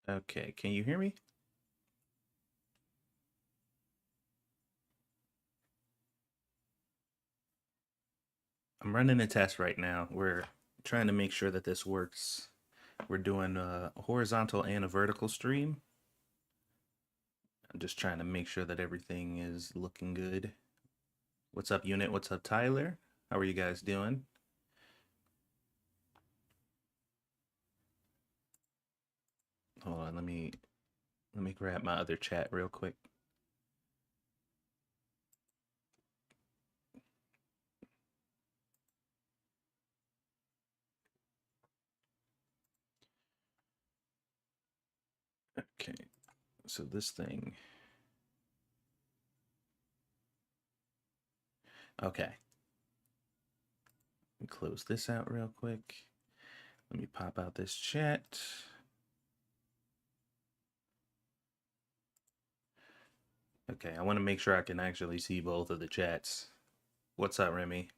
Okay, can you hear me? I'm running a test right now. We're trying to make sure that this works. We're doing a horizontal and a vertical stream. I'm just trying to make sure that everything is looking good. What's up, Unit? What's up, Tyler? How are you guys doing? Hold on, let me grab my other chat real quick. Okay, so this thing. Okay. Let me close this out real quick. Let me pop out this chat. Okay, I want to make sure I can actually see both of the chats. What's up, Remy?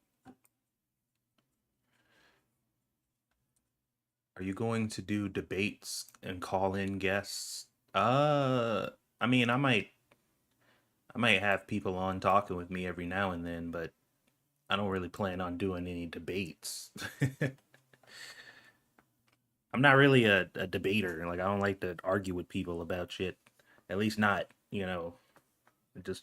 Are you going to do debates and call in guests? I mean, I might have people on talking with me every now and then, but I don't really plan on doing any debates. I'm not really a debater. Like I don't like to argue with people about shit. At least not, just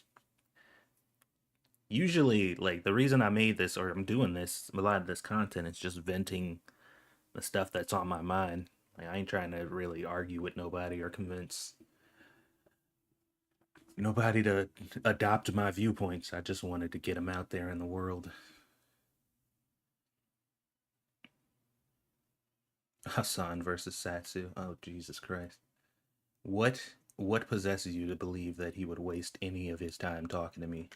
usually like the reason I made this or I'm doing this, a lot of this content is just venting the stuff that's on my mind. Like I ain't trying to really argue with nobody or convince nobody to adopt my viewpoints. I just wanted to get them out there in the world. Hassan versus Satsu. Oh Jesus Christ! What what possesses you to believe that he would waste any of his time talking to me?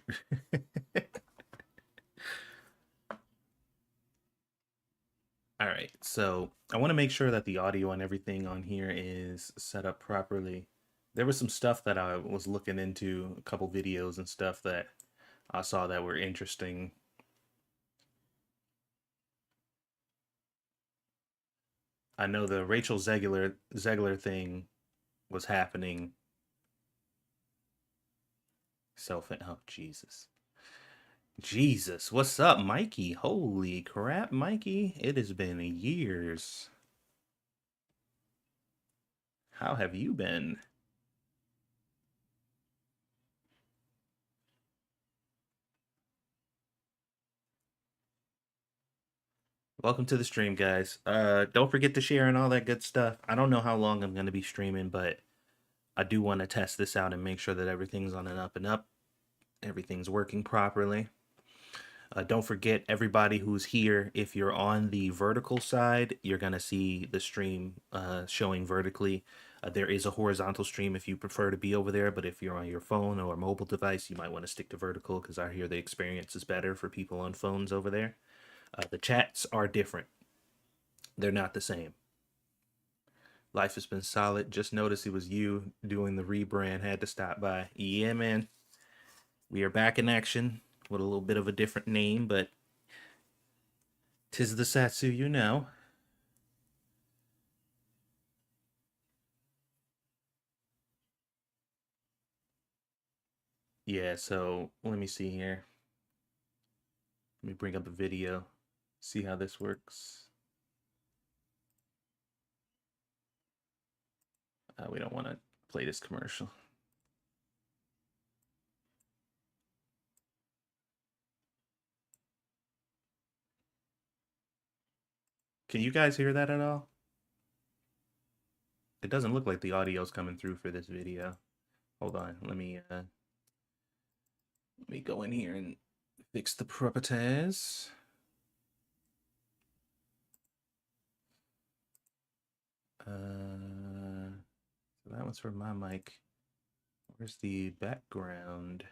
All right, so I want to make sure that the audio and everything on here is set up properly. There was some stuff that I was looking into, a couple videos and stuff that I saw that were interesting. I know the Rachel Zegler thing was happening. Oh Jesus. Jesus, what's up, Mikey? Holy crap, Mikey. It has been years. How have you been? Welcome to the stream, guys. Don't forget to share and all that good stuff. I don't know how long I'm going to be streaming, but I do want to test this out and make sure that everything's on an up and up. Everything's working properly. Don't forget, everybody who's here, if you're on the vertical side, you're going to see the stream showing vertically. There is a horizontal stream if you prefer to be over there, but if you're on your phone or a mobile device, you might want to stick to vertical because I hear the experience is better for people on phones over there. The chats are different, they're not the same. Life has been solid. Just noticed it was you doing the rebrand. Had to stop by. Yeah, man. We are back in action with a little bit of a different name, but 'tis the Satsu you know. Yeah, so let me see here. Let me bring up a video, see how this works. We don't want to play this commercial. Can you guys hear that at all? It doesn't look like the audio's coming through for this video. Hold on, let me go in here and fix the properties. So that one's for my mic. Where's the background?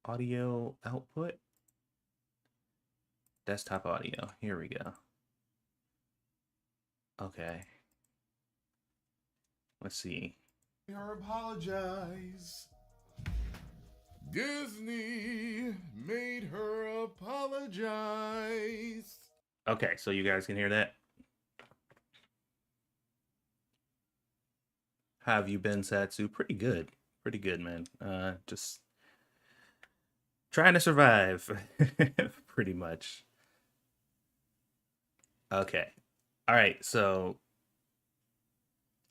Audio output. Desktop audio. Here we go. Okay. Let's see. Her apologize. Disney made her apologize. Okay, so you guys can hear that? How have you been, Satsu? Pretty good. Pretty good, man. Just trying to survive. Pretty much. Okay. All right. So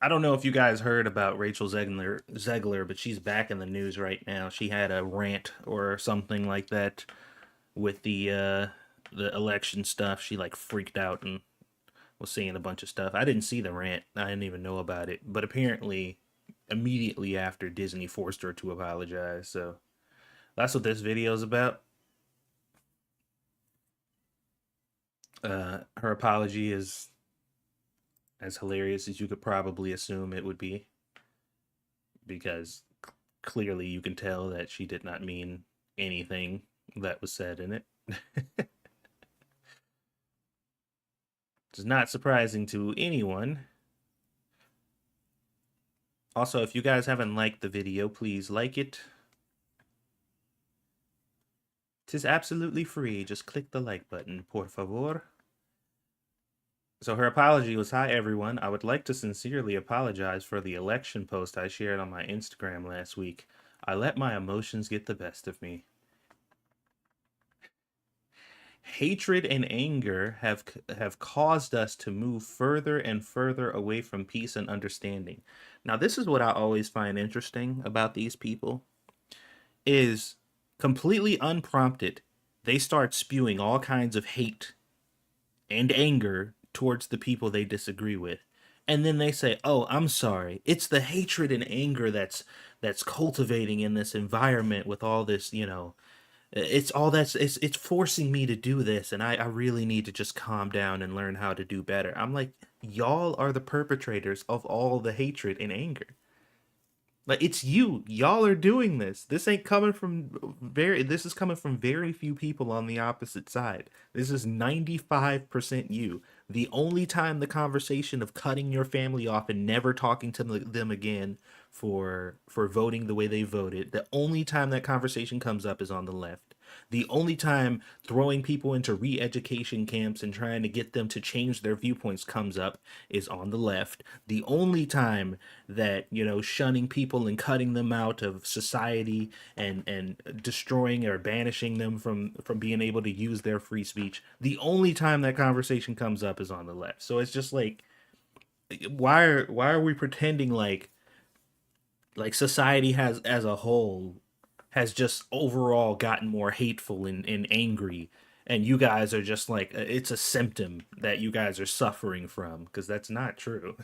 I don't know if you guys heard about Rachel Zegler, but she's back in the news right now. She had a rant or something like that with the election stuff. She like freaked out and was saying a bunch of stuff. I didn't see the rant. I didn't even know about it. But apparently immediately after, Disney forced her to apologize. So that's what this video is about. Her apology is as hilarious as you could probably assume it would be, because clearly you can tell that she did not mean anything that was said in it. It's not surprising to anyone. Also, if you guys haven't liked the video, please like it. Tis absolutely free. Just click the like button, por favor. So her apology was, "Hi everyone, I would like to sincerely apologize for the election post I shared on my Instagram last week. I let my emotions get the best of me. Hatred and anger have caused us to move further and further away from peace and understanding." Now, this is what I always find interesting about these people is completely unprompted, they start spewing all kinds of hate and anger towards the people they disagree with. And then they say, "Oh, I'm sorry. It's the hatred and anger that's cultivating in this environment with all this, it's all it's forcing me to do this, and I really need to just calm down and learn how to do better." I'm like, y'all are the perpetrators of all the hatred and anger. Like, it's you. Y'all are doing this. This ain't coming from this is coming from very few people on the opposite side. This is 95% you. The only time the conversation of cutting your family off and never talking to them again for voting the way they voted, the only time that conversation comes up is on the left. The only time throwing people into re-education camps and trying to get them to change their viewpoints comes up is on the left. The only time that, shunning people and cutting them out of society and destroying or banishing them from being able to use their free speech, the only time that conversation comes up is on the left. So it's just like, why are we pretending like society has as a whole has just overall gotten more hateful and angry, and you guys are just like, it's a symptom that you guys are suffering from, because that's not true.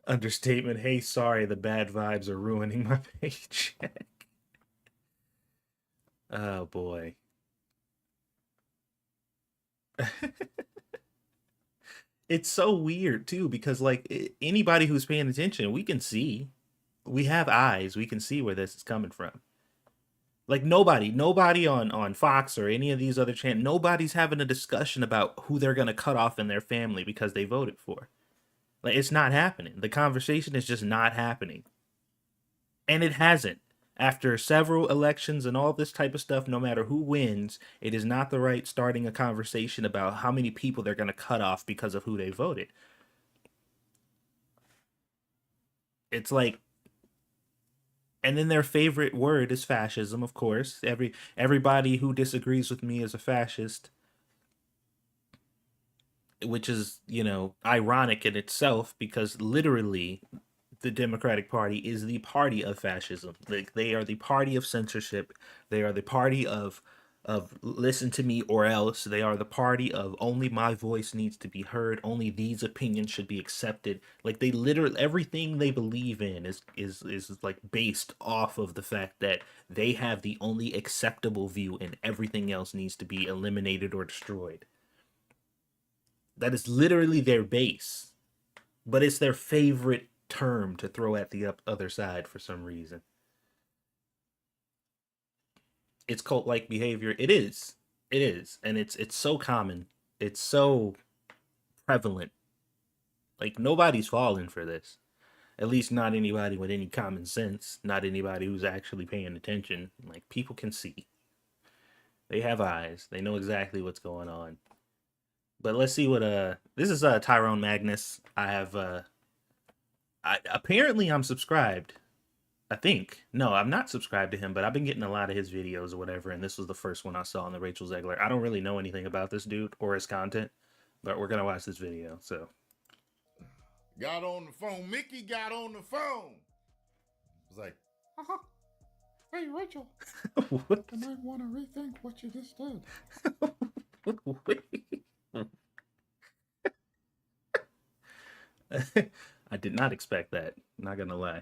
Understatement. Hey, sorry, the bad vibes are ruining my paycheck. Oh boy. It's so weird too, because like anybody who's paying attention, we can see, we have eyes, we can see where this is coming from. Like, nobody on Fox or any of these other channels, nobody's having a discussion about who they're gonna cut off in their family because they voted for. Like, it's not happening. The conversation is just not happening. And it hasn't. After several elections and all this type of stuff, no matter who wins, it is not the right starting a conversation about how many people they're going to cut off because of who they voted. It's like, and then their favorite word is fascism, of course. Everybody who disagrees with me is a fascist, which is, ironic in itself, because literally the Democratic Party is the party of fascism. Like, they are the party of censorship. They are the party of listen to me or else. They are the party of only my voice needs to be heard. Only these opinions should be accepted. Like, they literally, everything they believe in is like based off of the fact that they have the only acceptable view and everything else needs to be eliminated or destroyed. That is literally their base. But it's their favorite term to throw at the other side for some reason. It's cult-like behavior. It is. It is. And it's so common. It's so prevalent. Like, nobody's falling for this. At least not anybody with any common sense. Not anybody who's actually paying attention. Like, people can see. They have eyes. They know exactly what's going on. But let's see what this is Tyrone Magnus. I have apparently I'm subscribed. I think. No, I'm not subscribed to him, but I've been getting a lot of his videos or whatever, and this was the first one I saw on the Rachel Zegler. I don't really know anything about this dude or his content, but we're gonna watch this video. So Got on the phone. Mickey got on the phone. It was like, hey, Rachel, what? you might want to rethink what you just did. I did not expect that. Not gonna lie.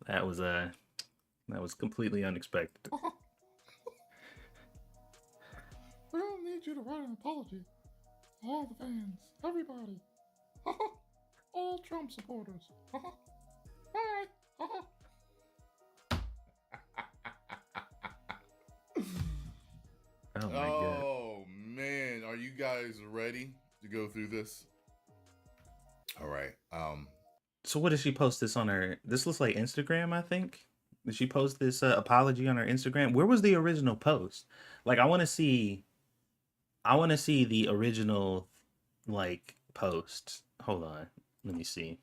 That was completely unexpected. We don't need you to write an apology. All the fans, everybody, all Trump supporters. Bye. Oh my god. Oh man, are you guys ready to go through this? All right. So what did she post this on her? This looks like Instagram, I think. Did she post this apology on her Instagram? Where was the original post? Like, I want to see the original like post. Hold on, let me see.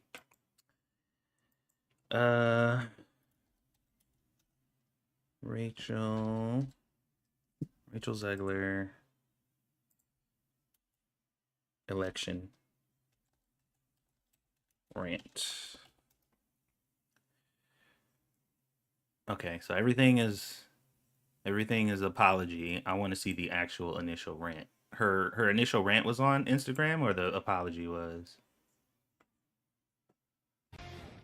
Rachel Zegler election rant. Okay, so everything is apology. I want to see the actual initial rant. Her initial rant was on Instagram, or the apology was?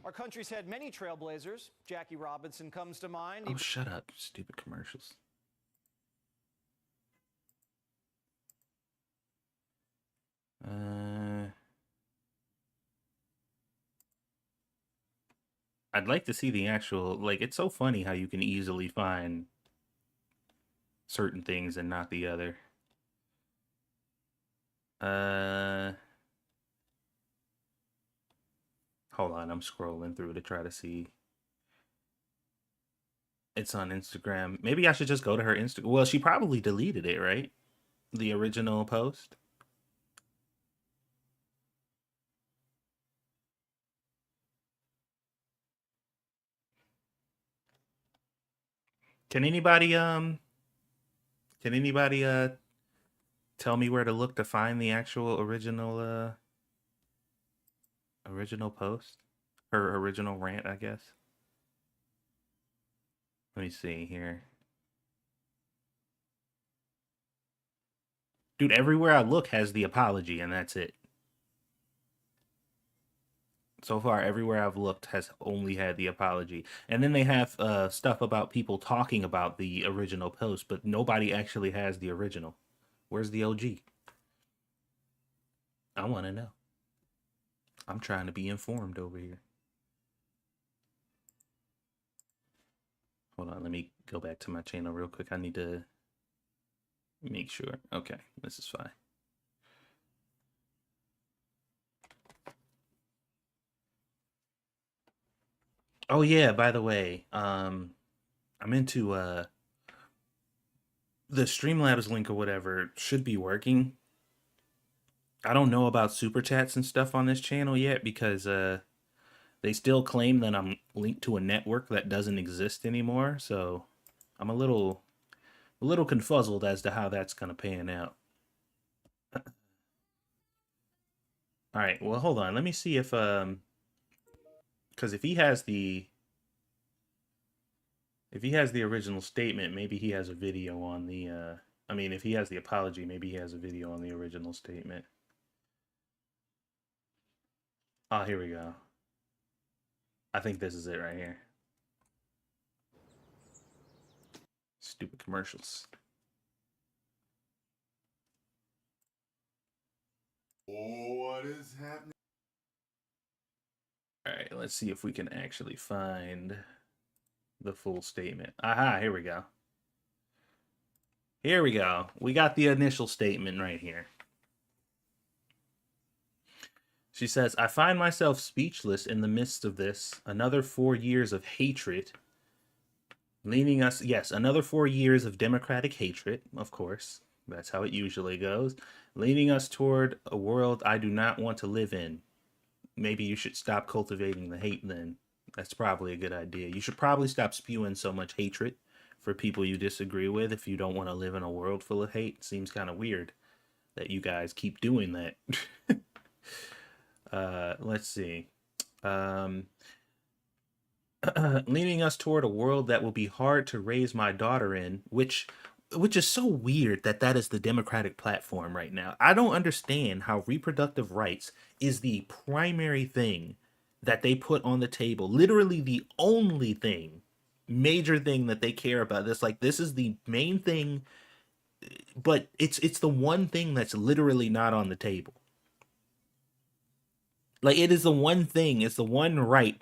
Our country's had many trailblazers. Jackie Robinson comes to mind. Oh, shut up, stupid commercials. I'd like to see the actual, like, it's so funny how you can easily find certain things and not the other. Hold on, I'm scrolling through to try to see. It's on Instagram. Maybe I should just go to her Instagram. Well, she probably deleted it, right? The original post. Can anybody tell me where to look to find the actual original post? Her original rant, I guess. Let me see here. Dude, everywhere I look has the apology, and that's it. So far, everywhere I've looked has only had the apology. And then they have stuff about people talking about the original post, but nobody actually has the original. Where's the OG? I want to know. I'm trying to be informed over here. Hold on, let me go back to my channel real quick. I need to make sure. Okay, this is fine. Oh yeah, by the way, I'm into the Streamlabs link or whatever should be working. I don't know about super chats and stuff on this channel yet because they still claim that I'm linked to a network that doesn't exist anymore, so I'm a little confuzzled as to how that's gonna pan out. All right, well, hold on. Let me see if because if he has the original statement, maybe he has a video on the I mean, if he has the apology, maybe he has a video on the original statement. Oh, here we go. I think this is it right here. Stupid commercials. What is happening? All right, let's see if we can actually find the full statement. Aha, here we go. Here we go. We got the initial statement right here. She says, I find myself speechless in the midst of this. Another 4 years of hatred. Leading us, yes, another 4 years of democratic hatred, of course. That's how it usually goes. Leading us toward a world I do not want to live in. maybe you should stop cultivating the hate then. That's probably a good idea. You should probably stop spewing so much hatred for people you disagree with if you don't want to live in a world full of hate. Seems kind of weird that you guys keep doing that. Let's see. Um, leading us toward a world that will be hard to raise my daughter in, which is so weird that that is the Democratic platform right now. I don't understand how reproductive rights is the primary thing that they put on the table. Literally the only thing, major thing that they care about. This like this is the main thing, but it's the one thing that's literally not on the table. Like it is the one thing, it's the one right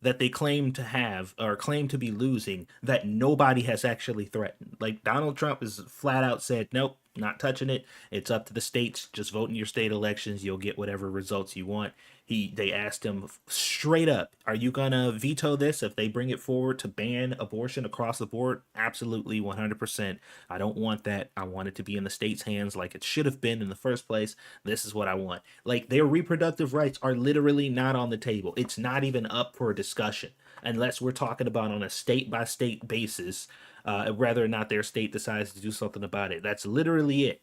that they claim to have or claim to be losing that nobody has actually threatened. Like Donald Trump has flat out said, nope, not touching it. It's up to the states. Just vote in your state elections. You'll get whatever results you want. They asked him straight up, are you gonna veto this if they bring it forward to ban abortion across the board? Absolutely, 100%. I don't want that. I want it to be in the state's hands like it should have been in the first place. This is what I want. Like their reproductive rights are literally not on the table. It's not even up for a discussion unless we're talking about on a state by state basis, whether or not their state decides to do something about it. That's literally it.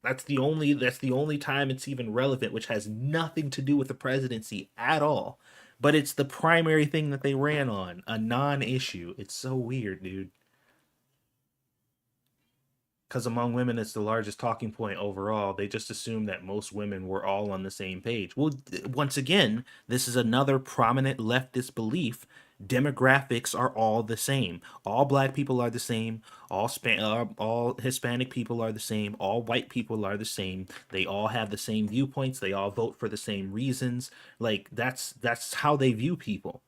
That's the only time it's even relevant, which has nothing to do with the presidency at all. But it's the primary thing that they ran on, a non-issue. It's so weird, dude. Because among women, it's the largest talking point overall. They just assume that most women were all on the same page. Well, once again, this is another prominent leftist belief. Demographics are all the same. All black people are the same. All Hispanic people are the same. All white people are the same. They all have the same viewpoints. They all vote for the same reasons. Like that's how they view people.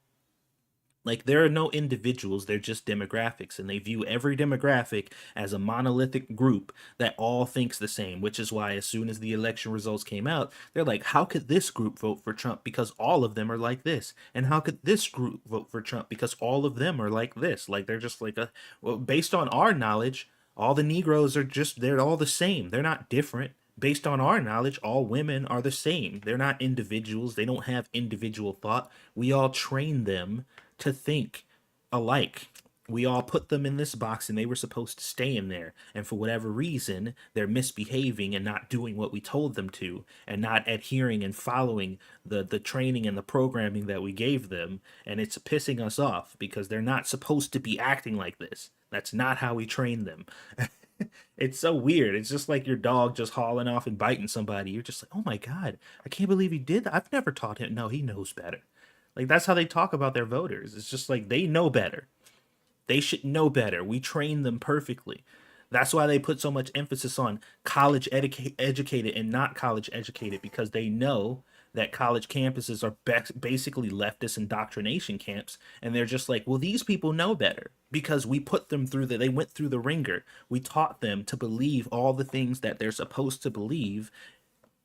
Like there are no individuals, they're just demographics, and they view every demographic as a monolithic group that all thinks the same, which is why as soon as the election results came out, they're like, how could this group vote for Trump because all of them are like this? And how could this group vote for Trump because all of them are like this? Like they're just like well, based on our knowledge, all the Negroes are just they're all the same. They're not different. Based on our knowledge, all women are the same. They're not individuals. They don't have individual thought. We all train them to think alike. We all put them in this box and they were supposed to stay in there. And for whatever reason, they're misbehaving and not doing what we told them to and not adhering and following the training and the programming that we gave them. And it's pissing us off because they're not supposed to be acting like this. That's not how we train them. It's so weird. It's just like your dog just hauling off and biting somebody. You're just like, oh my God, I can't believe he did that. I've never taught him. No, he knows better. Like that's how they talk about their voters. It's just like they know better. They should know better. We train them perfectly. That's why they put so much emphasis on educated and not college educated, because they know that college campuses are basically leftist indoctrination camps, and they're just like, well, these people know better because we put them through they went through the ringer. We taught them to believe all the things that they're supposed to believe.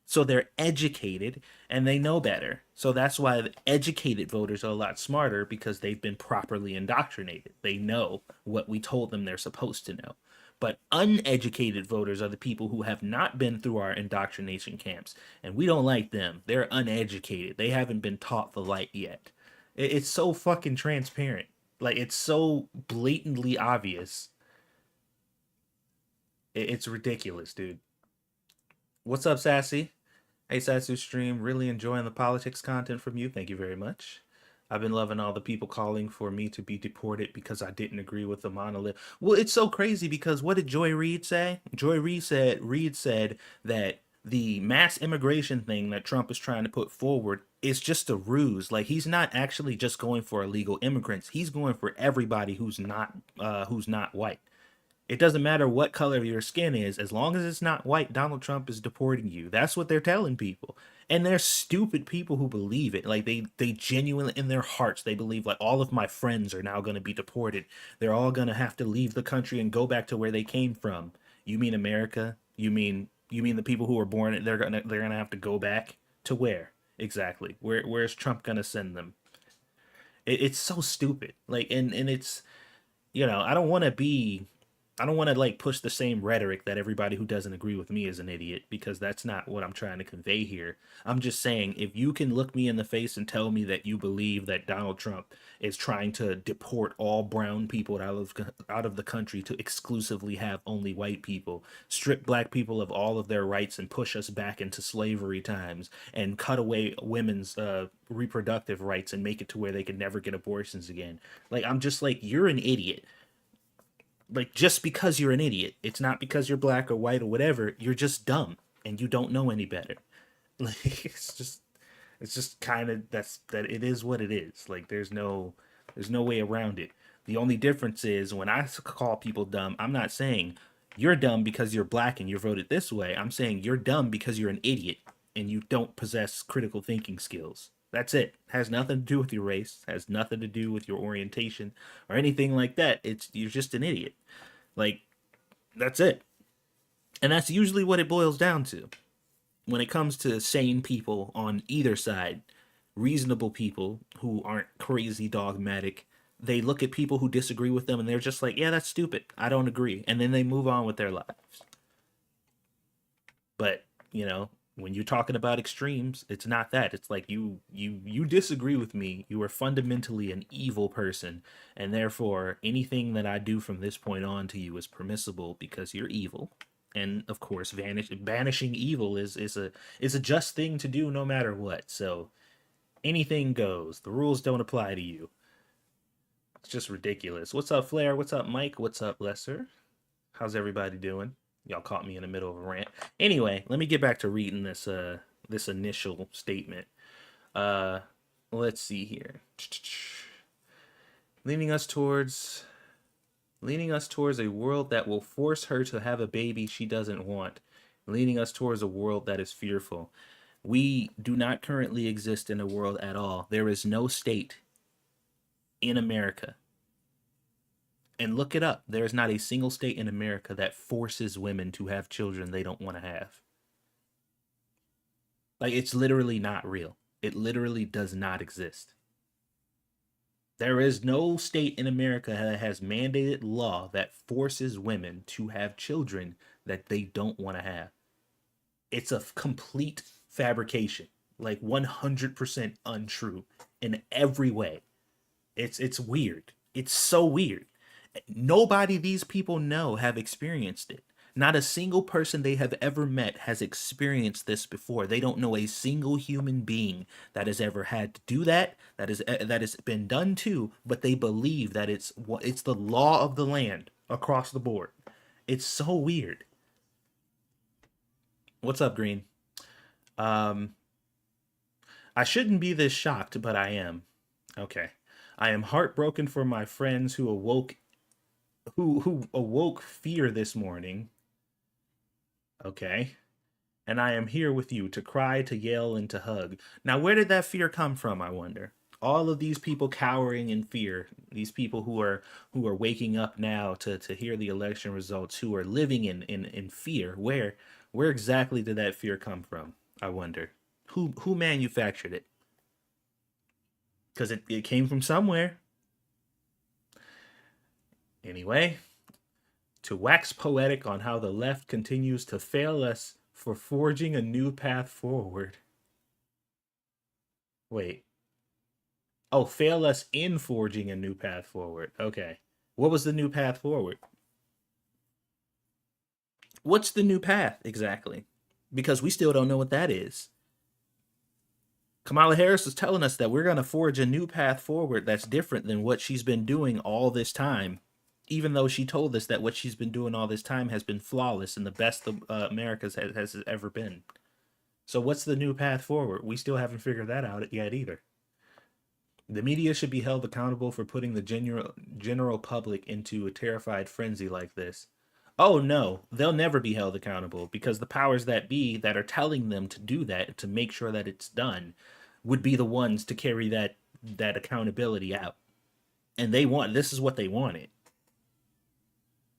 So they're educated and they know better. So that's why the educated voters are a lot smarter, because they've been properly indoctrinated. They know what we told them they're supposed to know. But uneducated voters are the people who have not been through our indoctrination camps, and we don't like them. They're uneducated. They haven't been taught the light yet. It's so fucking transparent. Like, it's so blatantly obvious. It's ridiculous, dude. What's up, Sassy? Hey, Satsu Stream, really enjoying the politics content from you. Thank you very much. I've been loving all the people calling for me to be deported because I didn't agree with the monolith. Well, it's so crazy because what did Joy Reid say? Joy Reid said that the mass immigration thing that Trump is trying to put forward is just a ruse. Like, he's not actually just going for illegal immigrants. He's going for everybody who's not white. It doesn't matter what color your skin is, as long as it's not white, Donald Trump is deporting you. That's what they're telling people. And they're stupid people who believe it. Like they genuinely, in their hearts, they believe like all of my friends are now going to be deported. They're all going to have to leave the country and go back to where they came from. You mean America? You mean the people who were born, they're going to have to go back to where? Exactly. Where's Trump going to send them? It's so stupid. Like, and it's, I don't want to be I don't want to like push the same rhetoric that everybody who doesn't agree with me is an idiot, because that's not what I'm trying to convey here. I'm just saying, if you can look me in the face and tell me that you believe that Donald Trump is trying to deport all brown people out of the country to exclusively have only white people, strip black people of all of their rights and push us back into slavery times, and cut away women's reproductive rights and make it to where they can never get abortions again. Like, I'm just like, you're an idiot. Like, just because you're an idiot, it's not because you're black or white or whatever. You're just dumb and you don't know any better. Like, it's just kind of that it is what it is. Like, there's no way around it. The only difference is, when I call people dumb, I'm not saying you're dumb because you're black and you're voted this way. I'm saying you're dumb because you're an idiot and you don't possess critical thinking skills. That's it. Has nothing to do with your race, has nothing to do with your orientation or anything like that. You're just an idiot. Like, that's it. And that's usually what it boils down to. When it comes to sane people on either side, reasonable people who aren't crazy dogmatic, they look at people who disagree with them and they're just like, yeah, that's stupid, I don't agree. And then they move on with their lives. But, you know, when you're talking about extremes, it's not that. It's like, you disagree with me. You are fundamentally an evil person, and therefore anything that I do from this point on to you is permissible because you're evil. And of course, banishing evil is a just thing to do no matter what. So anything goes. The rules don't apply to you. It's just ridiculous. What's up, Flair? What's up, Mike? What's up, Lesser? How's everybody doing? Y'all caught me in the middle of a rant. Anyway, let me get back to reading this initial statement. Let's see here. Leading us towards a world that will force her to have a baby she doesn't want. Leading us towards a world that is fearful. We do not currently exist in a world at all. There is no state in America, and look it up, there is not a single state in America that forces women to have children they don't want to have. Like, it's literally not real. It literally does not exist. There is no state in America that has mandated law that forces women to have children that they don't want to have. It's a complete fabrication, like 100% untrue in every way. It's weird. It's so weird. Nobody these people know have experienced it. Not a single person they have ever met has experienced this before. They don't know a single human being that has ever had to do that has been done to, but they believe that it's the law of the land across the board. It's so weird. What's up, Green? I shouldn't be this shocked, but I am. Okay. I am heartbroken for my friends who awoke fear this morning. Okay. And I am here with you to cry, to yell, and to hug. Now, where did that fear come from, I wonder? All of these people cowering in fear, these people who are waking up now to hear the election results, who are living in fear, where exactly did that fear come from, I wonder? Who manufactured it? Because it came from somewhere. Anyway, to wax poetic on how the left continues to fail us for forging a new path forward. Wait. Oh, fail us in forging a new path forward. Okay. What was the new path forward? What's the new path exactly? Because we still don't know what that is. Kamala Harris is telling us that we're going to forge a new path forward that's different than what she's been doing all this time, even though she told us that what she's been doing all this time has been flawless and the best America's has ever been. So what's the new path forward? We still haven't figured that out yet either. The media should be held accountable for putting the general public into a terrified frenzy like this. Oh no, they'll never be held accountable, because the powers that be that are telling them to do that, to make sure that it's done, would be the ones to carry that accountability out. And this is what they wanted.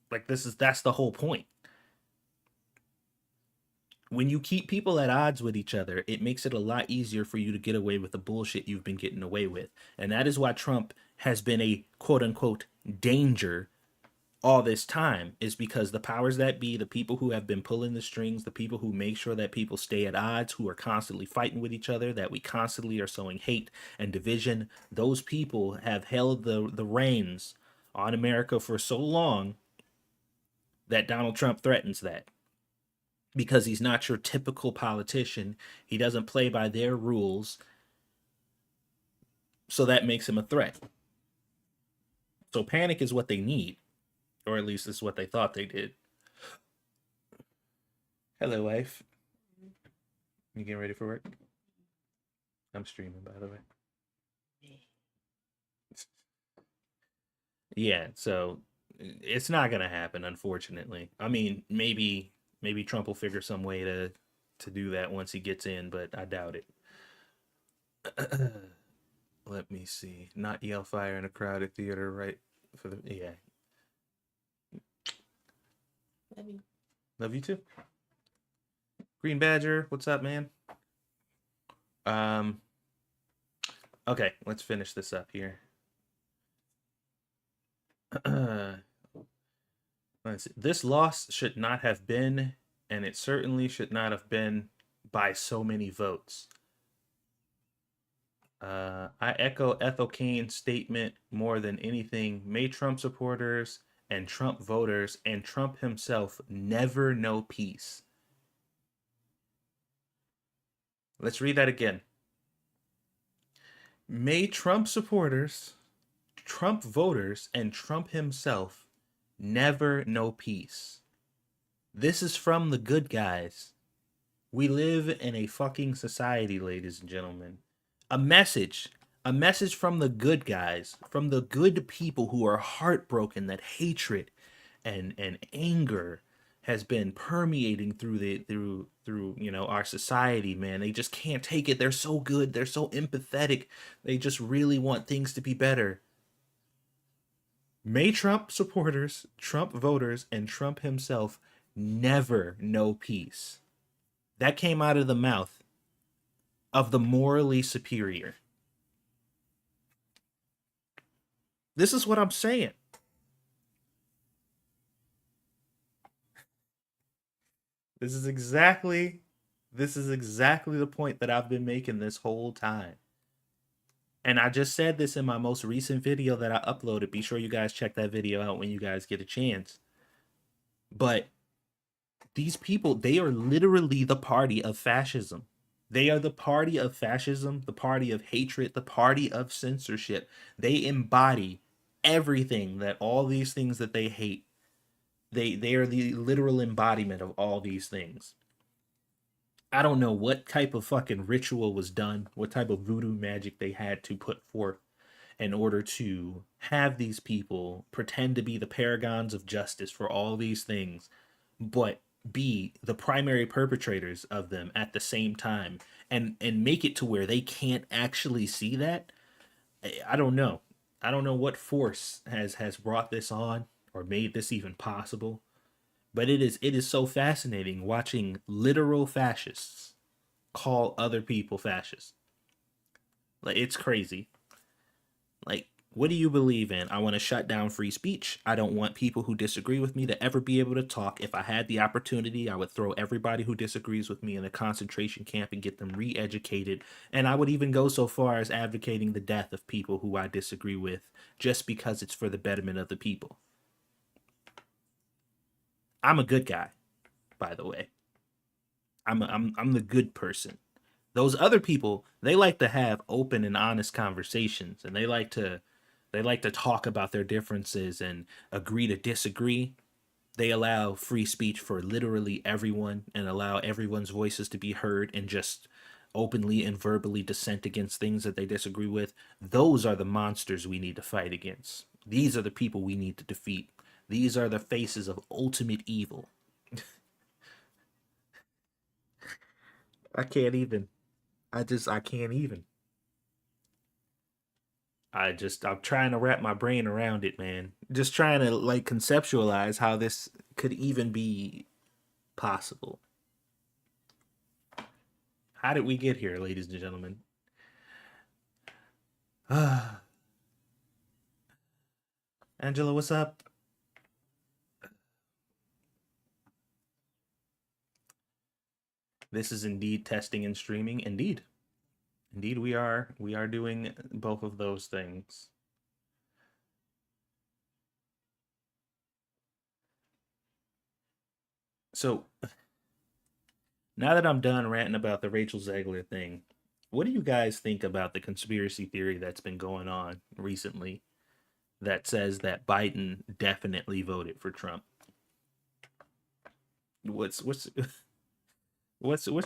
Like, that's the whole point. When you keep people at odds with each other, it makes it a lot easier for you to get away with the bullshit you've been getting away with. And that is why Trump has been a quote unquote danger all this time is because the powers that be, the people who have been pulling the strings, the people who make sure that people stay at odds, who are constantly fighting with each other, that we constantly are sowing hate and division, those people have held the reins on America for so long that Donald Trump threatens that. Because he's not your typical politician. He doesn't play by their rules. So that makes him a threat. So panic is what they need. Or at least it's what they thought they did. Hello, wife. You getting ready for work? I'm streaming, by the way. Yeah, so it's not gonna happen, unfortunately. I mean, maybe Trump will figure some way to do that once he gets in, but I doubt it. Let me see. Not yell fire in a crowded theater, right? For the yeah. Love you too. Green Badger, what's up, man? Okay, let's finish this up here. Let's see. This loss should not have been, and it certainly should not have been by so many votes. I echo Ethel Kane's statement more than anything. May Trump supporters and Trump voters and Trump himself never know peace. Let's read that again. May Trump supporters, Trump voters, and Trump himself never know peace. This is from the good guys. We live in a fucking society, ladies and gentlemen. A message from the good guys, from the good people who are heartbroken that hatred and anger has been permeating through our society, man. They just can't take it. They're so good. They're so empathetic. They just really want things to be better. May Trump supporters, Trump voters, and Trump himself never know peace. That came out of the mouth of the morally superior. This is what I'm saying. This is exactly the point that I've been making this whole time. And I just said this in my most recent video that I uploaded. Be sure you guys check that video out when you guys get a chance. But these people, they are literally the party of fascism. They are the party of fascism, the party of hatred, the party of censorship. They embody everything that all these things that they hate. They are the literal embodiment of all these things. I don't know what type of fucking ritual was done, what type of voodoo magic they had to put forth in order to have these people pretend to be the paragons of justice for all these things, but be the primary perpetrators of them at the same time, and make it to where they can't actually see that. I don't know. I don't know what force has brought this on or made this even possible. But it is so fascinating watching literal fascists call other people fascists. Like, it's crazy. Like, what do you believe in? I want to shut down free speech. I don't want people who disagree with me to ever be able to talk. If I had the opportunity, I would throw everybody who disagrees with me in a concentration camp and get them re-educated. And I would even go so far as advocating the death of people who I disagree with just because it's for the betterment of the people. I'm a good guy, by the way. I'm the good person. Those other people, they like to have open and honest conversations, and they like to talk about their differences and agree to disagree. They allow free speech for literally everyone and allow everyone's voices to be heard and just openly and verbally dissent against things that they disagree with. Those are the monsters we need to fight against. These are the people we need to defeat. These are the faces of ultimate evil. I can't even. I can't even. I'm trying to wrap my brain around it, man. Just trying to like conceptualize how this could even be possible. How did we get here, ladies and gentlemen? Angela, what's up? This is indeed testing and streaming. Indeed. Indeed, we are doing both of those things. So now that I'm done ranting about the Rachel Zegler thing, what do you guys think about the conspiracy theory that's been going on recently that says that Biden definitely voted for Trump? What's what's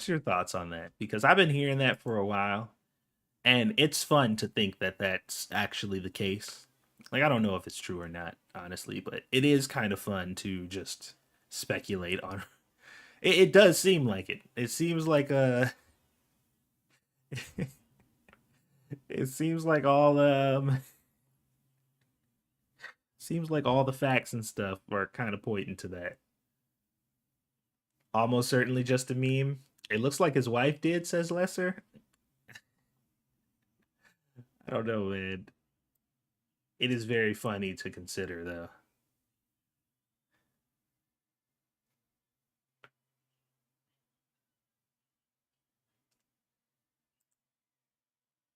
your thoughts on that? Because I've been hearing that for a while, and it's fun to think that that's actually the case. Like, I don't know if it's true or not, honestly, but it is kind of fun to just speculate on. It does seem like it. It seems like it seems like all seems like all the facts and stuff are kind of pointing to that. Almost certainly just a meme. It looks like his wife did, says Lesser. I don't know, man. It is very funny to consider, though.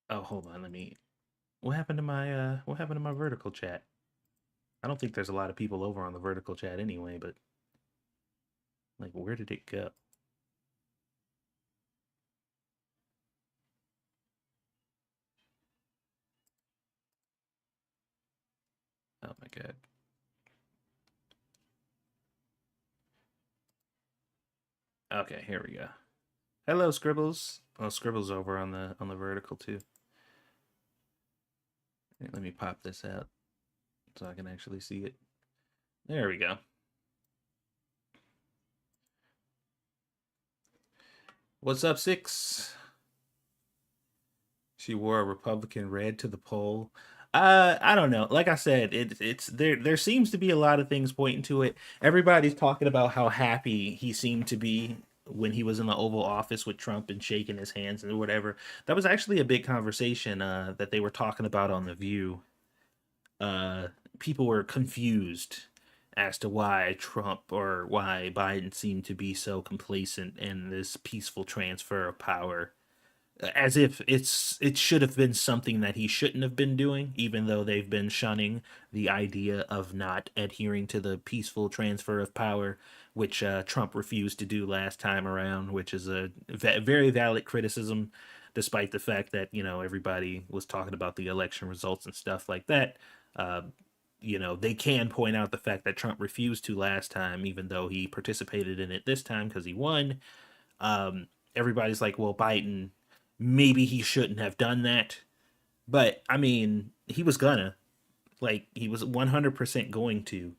Oh, hold on. Let me. What happened to my vertical chat? I don't think there's a lot of people over on the vertical chat anyway, but like, where did it go? Oh my god. Okay, here we go. Hello, Scribbles. Oh, Scribbles over on the vertical too. Here, let me pop this out so I can actually see it. There we go. What's up, Six? She wore a Republican red to the poll. I don't know. Like I said, it's there. There seems to be a lot of things pointing to it. Everybody's talking about how happy he seemed to be when he was in the Oval Office with Trump and shaking his hands and whatever. That was actually a big conversation that they were talking about on The View. People were confused as to why Trump or why Biden seemed to be so complacent in this peaceful transfer of power, as if it should have been something that he shouldn't have been doing, even though they've been shunning the idea of not adhering to the peaceful transfer of power, which Trump refused to do last time around, which is a very valid criticism, despite the fact that everybody was talking about the election results and stuff like that. uh, they can point out the fact that Trump refused to last time, even though he participated in it this time because he won. Everybody's like, well, Biden, maybe he shouldn't have done that. But I mean, he was gonna, like, he was 100% going to.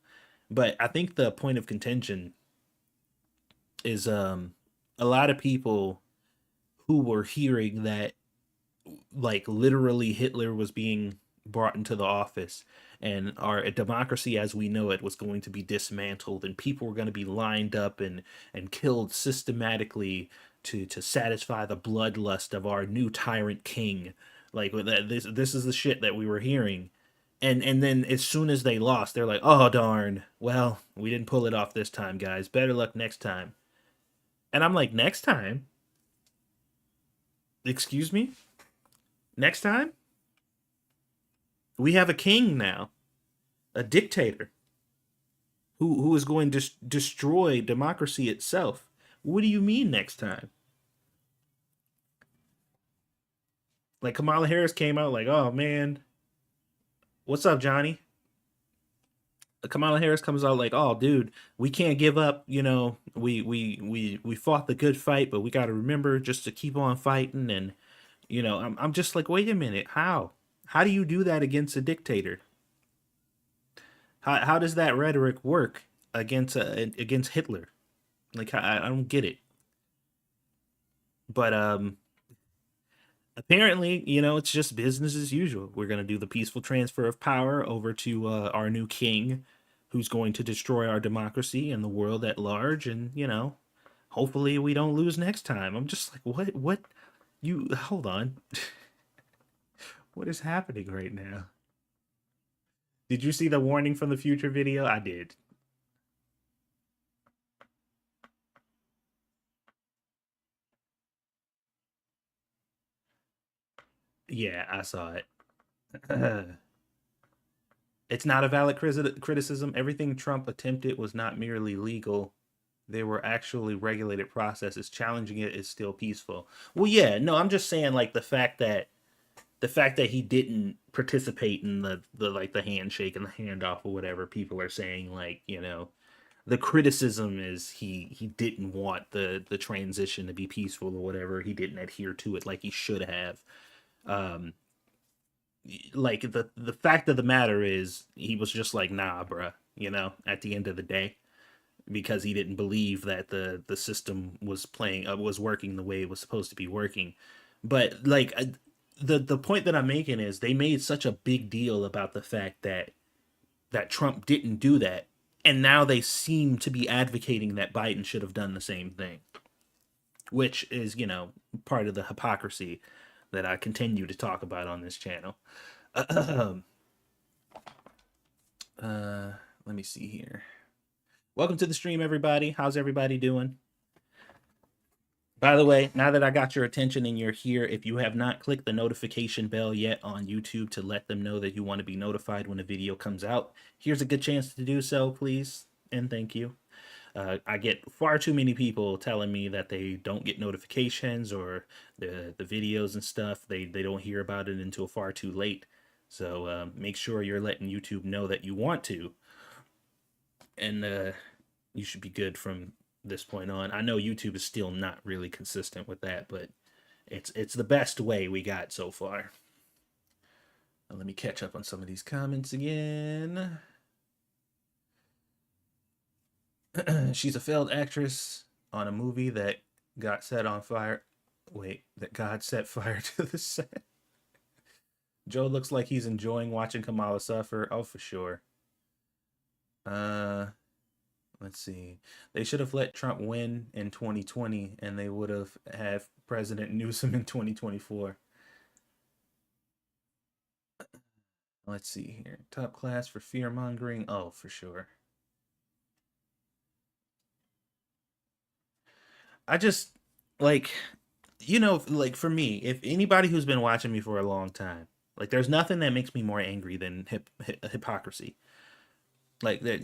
But I think the point of contention is a lot of people who were hearing that, like, literally Hitler was being brought into the office and our democracy as we know it was going to be dismantled, and people were going to be lined up and killed systematically to satisfy the bloodlust of our new tyrant king. Like, this is the shit that we were hearing. And then as soon as they lost, they're like, oh darn, well, we didn't pull it off this time, guys, better luck next time. And I'm like, next time? Excuse me? Next time? We have a king now, a dictator who is going to destroy democracy itself. What do you mean next time? Like, Kamala Harris came out like, "Oh man, what's up, Johnny?" Kamala Harris comes out like, "Oh, dude, we can't give up. We fought the good fight, but we got to remember just to keep on fighting." And I'm just like, wait a minute, how? How do you do that against a dictator? How does that rhetoric work against Hitler? Like, I don't get it. But apparently, it's just business as usual. We're gonna do the peaceful transfer of power over to our new king, who's going to destroy our democracy and the world at large. And hopefully we don't lose next time. I'm just like, what? What? You hold on. What is happening right now? Did you see the warning from the future video? I did. Yeah, I saw it. It's not a valid criticism. Everything Trump attempted was not merely legal. They were actually regulated processes. Challenging it is still peaceful. Well, yeah, no, I'm just saying like the fact that he didn't participate in the like the handshake and the handoff or whatever people are saying, like, the criticism is he didn't want the transition to be peaceful or whatever. He didn't adhere to it like he should have. Um like the fact of the matter is he was just like, nah, bruh, at the end of the day, because he didn't believe that the system was working the way it was supposed to be working. But like, the point that I'm making is they made such a big deal about the fact that Trump didn't do that, and now they seem to be advocating that Biden should have done the same thing, which is, part of the hypocrisy that I continue to talk about on this channel. Let me see here. Welcome to the stream, everybody. How's everybody doing? By the way, now that I got your attention and you're here, if you have not clicked the notification bell yet on YouTube to let them know that you want to be notified when a video comes out, here's a good chance to do so, please, and thank you. I get far too many people telling me that they don't get notifications or the videos and stuff. They don't hear about it until far too late. So make sure you're letting YouTube know that you want to. And you should be good from this point on. I know YouTube is still not really consistent with that, but it's the best way we got so far. Now, let me catch up on some of these comments again. She's a failed actress on a movie that got set on fire. Wait, that God set fire to the set. Joe looks like he's enjoying watching Kamala suffer. Oh, for sure. Let's see. They should have let Trump win in 2020, and they would have President Newsom in 2024. Let's see here. Top class for fear mongering. Oh, for sure. I just, like, like for me, if anybody who's been watching me for a long time, like, there's nothing that makes me more angry than hypocrisy. Like, that,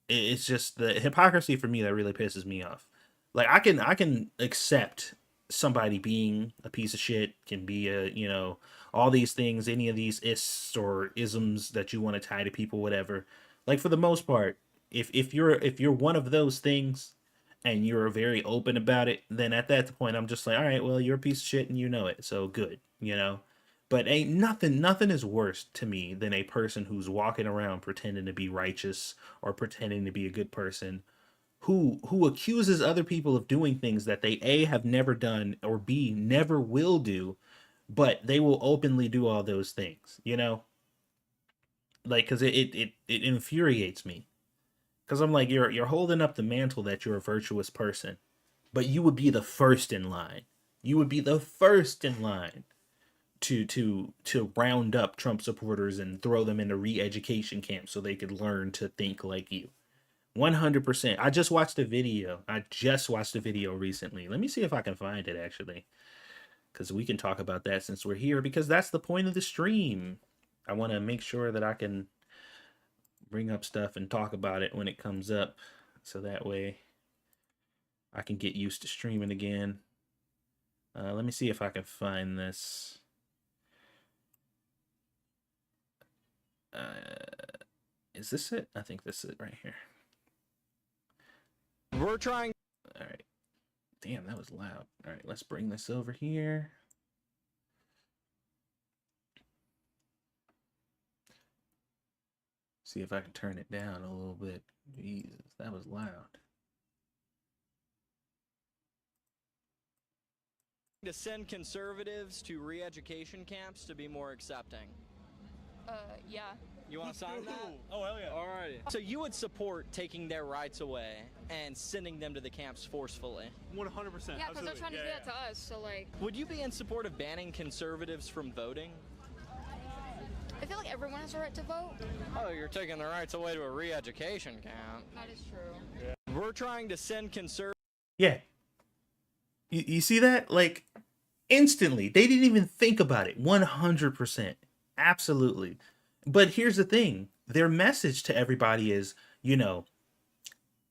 it's just the hypocrisy for me that really pisses me off. Like, I can accept somebody being a piece of shit, can be all these things, any of these ists or isms that you want to tie to people, whatever. Like, for the most part, if you're one of those things and you're very open about it, then at that point I'm just like, all right, well, you're a piece of shit and you know it, so good, But ain't nothing is worse to me than a person who's walking around pretending to be righteous or pretending to be a good person, who accuses other people of doing things that they A, have never done, or B, never will do, but they will openly do all those things, Like, because it infuriates me. Because I'm like, you're holding up the mantle that you're a virtuous person, but you would be the first in line. You would be the first in line to round up Trump supporters and throw them into re-education camps so they could learn to think like you. 100%. I just watched a video recently. Let me see if I can find it, actually, because we can talk about that since we're here, because that's the point of the stream. I want to make sure that I can bring up stuff and talk about it when it comes up, so that way I can get used to streaming again. Let me see if I can find this. Is this it? I think this is it right here. We're trying. All right. Damn, that was loud. All right, let's bring this over here. See if I can turn it down a little bit. Jesus, that was loud. To send conservatives to re-education camps to be more accepting. Yeah. You want to sign that? Oh, hell yeah. Alrighty. So you would support taking their rights away and sending them to the camps forcefully? 100%. Yeah, because they're trying to do that to us, so like... Would you be in support of banning conservatives from voting? I feel like everyone has a right to vote. Oh, you're taking their rights away to a re-education camp. That is true. We're trying to send conservatives... Yeah. You see that? Like, Instantly. They didn't even think about it. 100%. Absolutely. But here's the thing. Their message to everybody is, you know,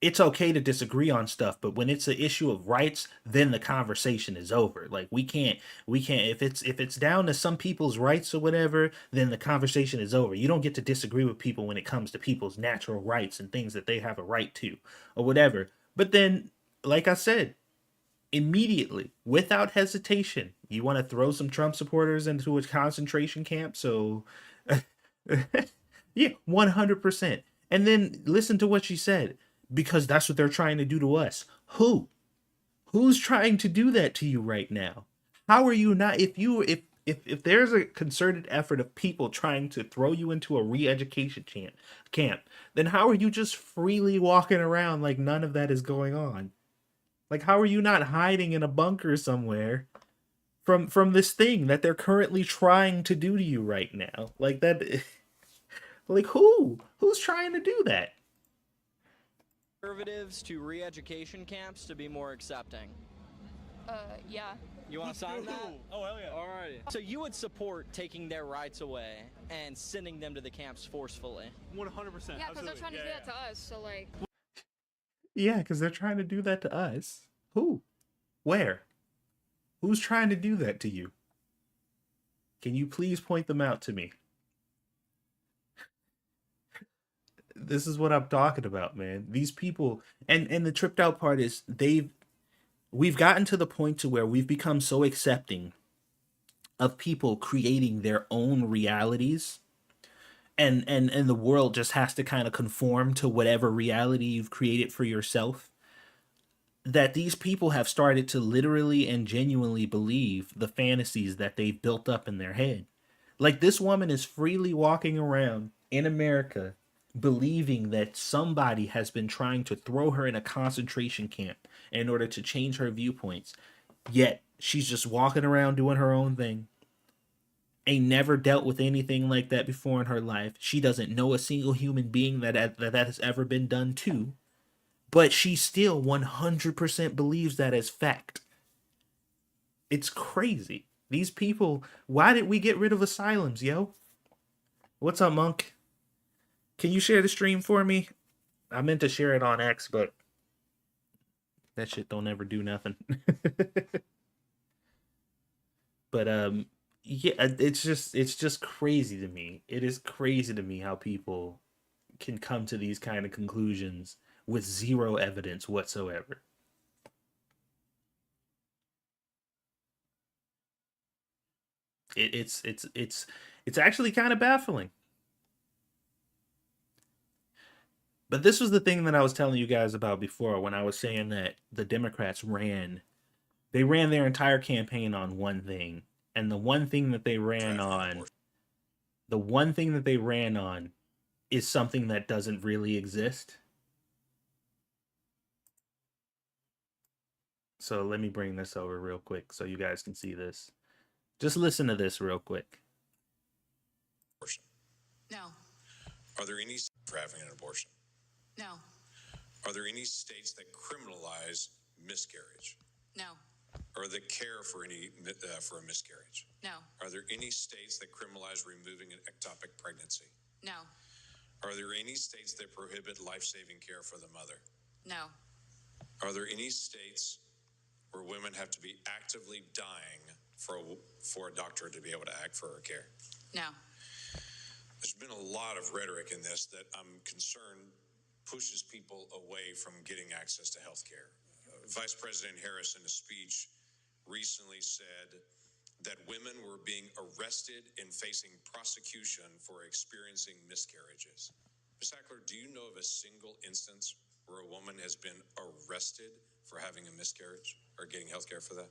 it's okay to disagree on stuff, but when it's an issue of rights, then the conversation is over. Like we can't if it's down to some people's rights or whatever, then the conversation is over. You don't get to disagree with people when it comes to people's natural rights and things that they have a right to or whatever. But then, like I said, immediately, without hesitation, you want to throw some Trump supporters into a concentration camp. So yeah, 100%. And then listen to what she said, because that's what they're trying to do to us. Who's trying to do that to you right now? How are you not, if there's a concerted effort of people trying to throw you into a re-education camp, then how are you just freely walking around like none of that is going on? Like, how are you not hiding in a bunker somewhere from this thing that they're currently trying to do to you right now? Like that, like who's trying to do that? Conservatives to re-education camps to be more accepting. Yeah. You want to sign that? Oh, hell yeah. Alrighty. So you would support taking their rights away and sending them to the camps forcefully? 100%. Yeah, because they're trying to do that to us, so like. Yeah, because they're trying to do that to us. Who? Where? Who's trying to do that to you? Can you please point them out to me? This is what I'm talking about, man. These people, and the tripped out part is we've gotten to the point to where we've become so accepting of people creating their own realities, and the world just has to kind of conform to whatever reality you've created for yourself, that these people have started to literally and genuinely believe the fantasies that they've built up in their head. Like, this woman is freely walking around in America believing that somebody has been trying to throw her in a concentration camp in order to change her viewpoints. Yet she's just walking around doing her own thing. Ain't never dealt with anything like that before in her life. She doesn't know a single human being that has ever been done to. But she still 100% believes that as fact. It's crazy. These people, why did we get rid of asylums, yo? What's up, Monk? Can you share the stream for me? I meant to share it on X, but that shit don't ever do nothing. But yeah, it's just crazy to me. It is crazy to me how people can come to these kind of conclusions with zero evidence whatsoever. It's actually kind of baffling. But this was the thing that I was telling you guys about before when I was saying that the Democrats ran their entire campaign on one thing. And the one thing that they ran on is something that doesn't really exist. So let me bring this over real quick so you guys can see this. Just listen to this real quick. No. Are there any for having an abortion? No. Are there any states that criminalize miscarriage? No. Or that care for a miscarriage? No. Are there any states that criminalize removing an ectopic pregnancy? No. Are there any states that prohibit life-saving care for the mother? No. Are there any states where women have to be actively dying for a doctor to be able to act for her care? No. There's been a lot of rhetoric in this that I'm concerned pushes people away from getting access to health care. Vice President Harris, in a speech recently, said that women were being arrested and facing prosecution for experiencing miscarriages. Ms. Sackler, do you know of a single instance where a woman has been arrested for having a miscarriage or getting health care for that?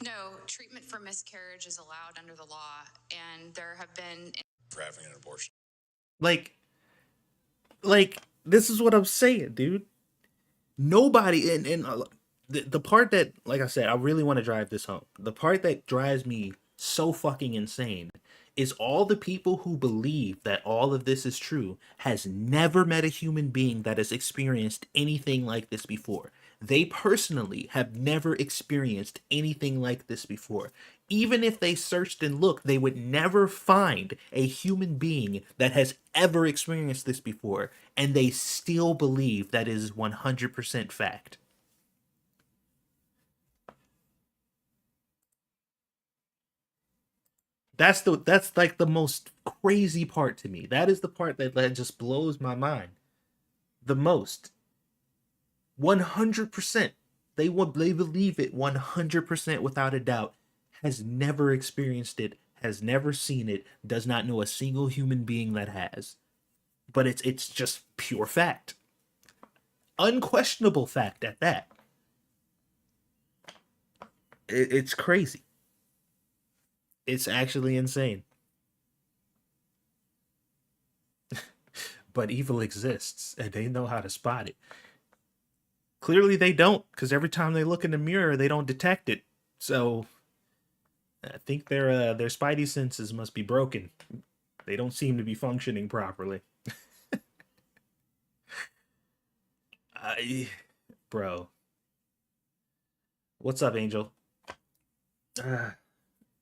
No. Treatment for miscarriage is allowed under the law, and there have been... For having an abortion. Like, this is what I'm saying, dude. Nobody, and the part that, like I said, I really want to drive this home. The part that drives me so fucking insane is all the people who believe that all of this is true has never met a human being that has experienced anything like this before. They personally have never experienced anything like this before. Even if they searched and looked, they would never find a human being that has ever experienced this before, and they still believe that is 100% fact. That's like the most crazy part to me. That is the part that just blows my mind the most. 100%. They believe it 100% without a doubt. Has never experienced it, has never seen it, does not know a single human being that has. But it's just pure fact. Unquestionable fact at that. It's crazy. It's actually insane. But evil exists, and they know how to spot it. Clearly they don't, because every time they look in the mirror, they don't detect it. So I think their spidey senses must be broken. They don't seem to be functioning properly. Bro. What's up, Angel?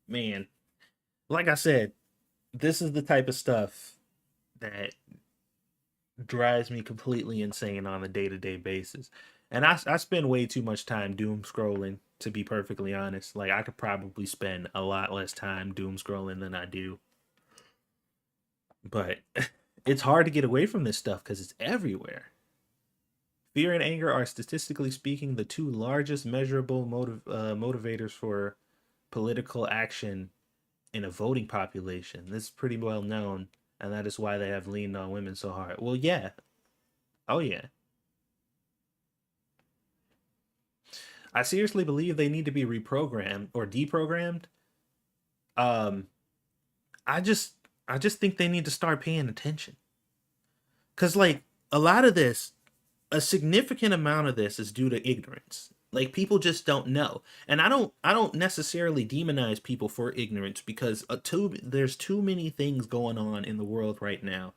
Man. Like I said, this is the type of stuff that drives me completely insane on a day-to-day basis. And I spend way too much time doom scrolling, to be perfectly honest. Like, I could probably spend a lot less time doom scrolling than I do. But it's hard to get away from this stuff because it's everywhere. Fear and anger are, statistically speaking, the two largest measurable motivators for political action in a voting population. This is pretty well known, and that is why they have leaned on women so hard. Well, yeah. Oh, yeah. I seriously believe they need to be reprogrammed or deprogrammed. I just think they need to start paying attention. Cause like a lot of this, a significant amount of this is due to ignorance. Like people just don't know. And I don't necessarily demonize people for ignorance because there's too many things going on in the world right now.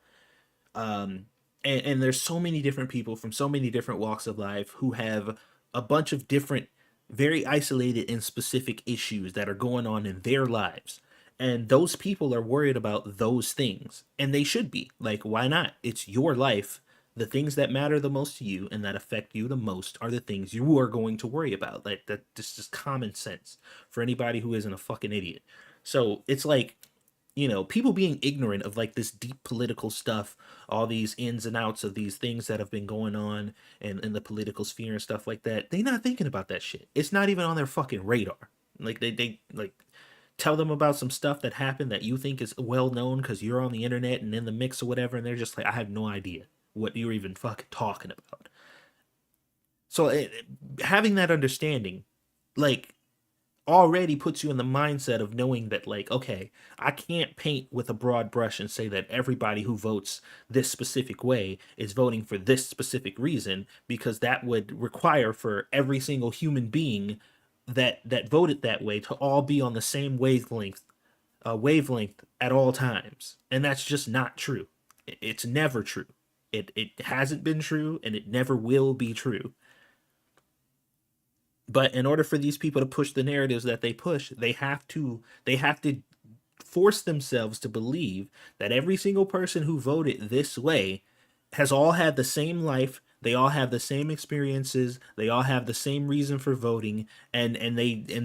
And there's so many different people from so many different walks of life who have a bunch of different, very isolated and specific issues that are going on in their lives. And those people are worried about those things. And they should be. Like, why not? It's your life. The things that matter the most to you and that affect you the most are the things you are going to worry about. Like, that's just common sense for anybody who isn't a fucking idiot. So it's like, you know, people being ignorant of like this deep political stuff, all these ins and outs of these things that have been going on in the political sphere and stuff like that. They're not thinking about that shit. It's not even on their fucking radar. Like they like tell them about some stuff that happened that you think is well known because you're on the internet and in the mix or whatever, and they're just like, I have no idea what you're even fucking talking about. So having that understanding, like, already puts you in the mindset of knowing that, like, okay, I can't paint with a broad brush and say that everybody who votes this specific way is voting for this specific reason, because that would require for every single human being that voted that way to all be on the same wavelength at all times. And that's just not true. It's never true. It hasn't been true, and it never will be true. But in order for these people to push the narratives that they push, they have to force themselves to believe that every single person who voted this way has all had the same life, they all have the same experiences, they all have the same reason for voting, and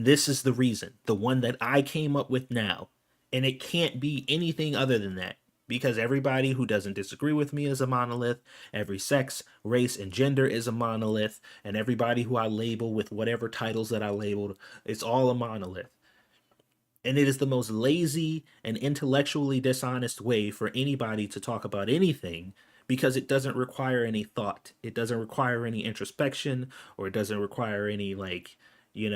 this is the reason, the one that I came up with now. And it can't be anything other than that. Because everybody who doesn't disagree with me is a monolith. Every sex, race, and gender is a monolith. And everybody who I label with whatever titles that I labeled, it's all a monolith. And it is the most lazy and intellectually dishonest way for anybody to talk about anything, because it doesn't require any thought. It doesn't require any introspection, or it doesn't require any, like, it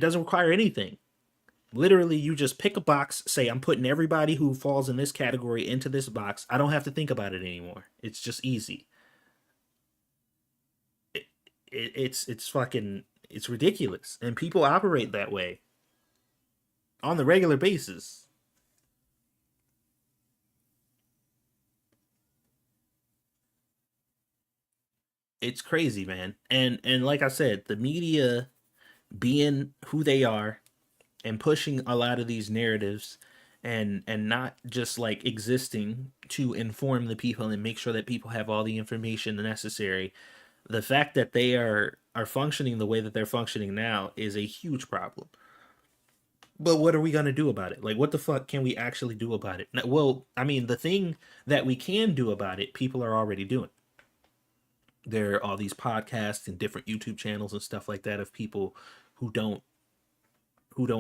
doesn't require anything. Literally, you just pick a box, say, I'm putting everybody who falls in this category into this box. I don't have to think about it anymore. It's just easy. It's ridiculous. And people operate that way on the regular basis. It's crazy, man. And like I said, the media being who they are and pushing a lot of these narratives and not just like existing to inform the people and make sure that people have all the information necessary. The fact that they are functioning the way that they're functioning now is a huge problem. But what are we going to do about it? Like, what the fuck can we actually do about it? Well, I mean, the thing that we can do about it, people are already doing. There are all these podcasts and different YouTube channels and stuff like that of people who don't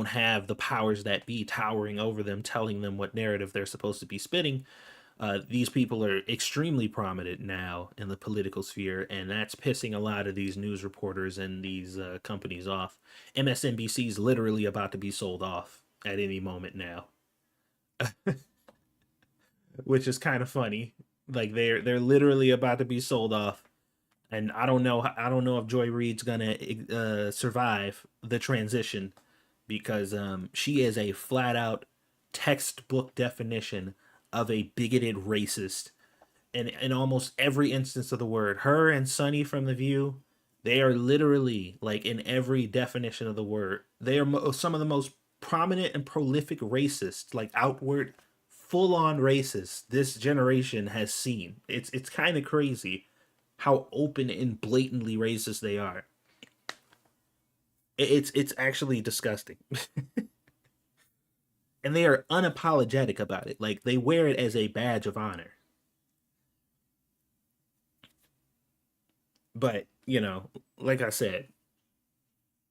have the powers that be towering over them, telling them what narrative they're supposed to be spitting. These people are extremely prominent now in the political sphere, and that's pissing a lot of these news reporters and these companies off. MSNBC is literally about to be sold off at any moment now, which is kind of funny. Like they're literally about to be sold off, and I don't know if Joy Reid's gonna survive the transition, because she is a flat out textbook definition of a bigoted racist in almost every instance of the word. Her and Sunny from The View, they are literally, like, in every definition of the word, they are some of the most prominent and prolific racists, like outward full-on racists this generation has seen. It's kind of crazy how open and blatantly racist they are. It's actually disgusting. And they are unapologetic about it. Like, they wear it as a badge of honor. But, you know, like I said,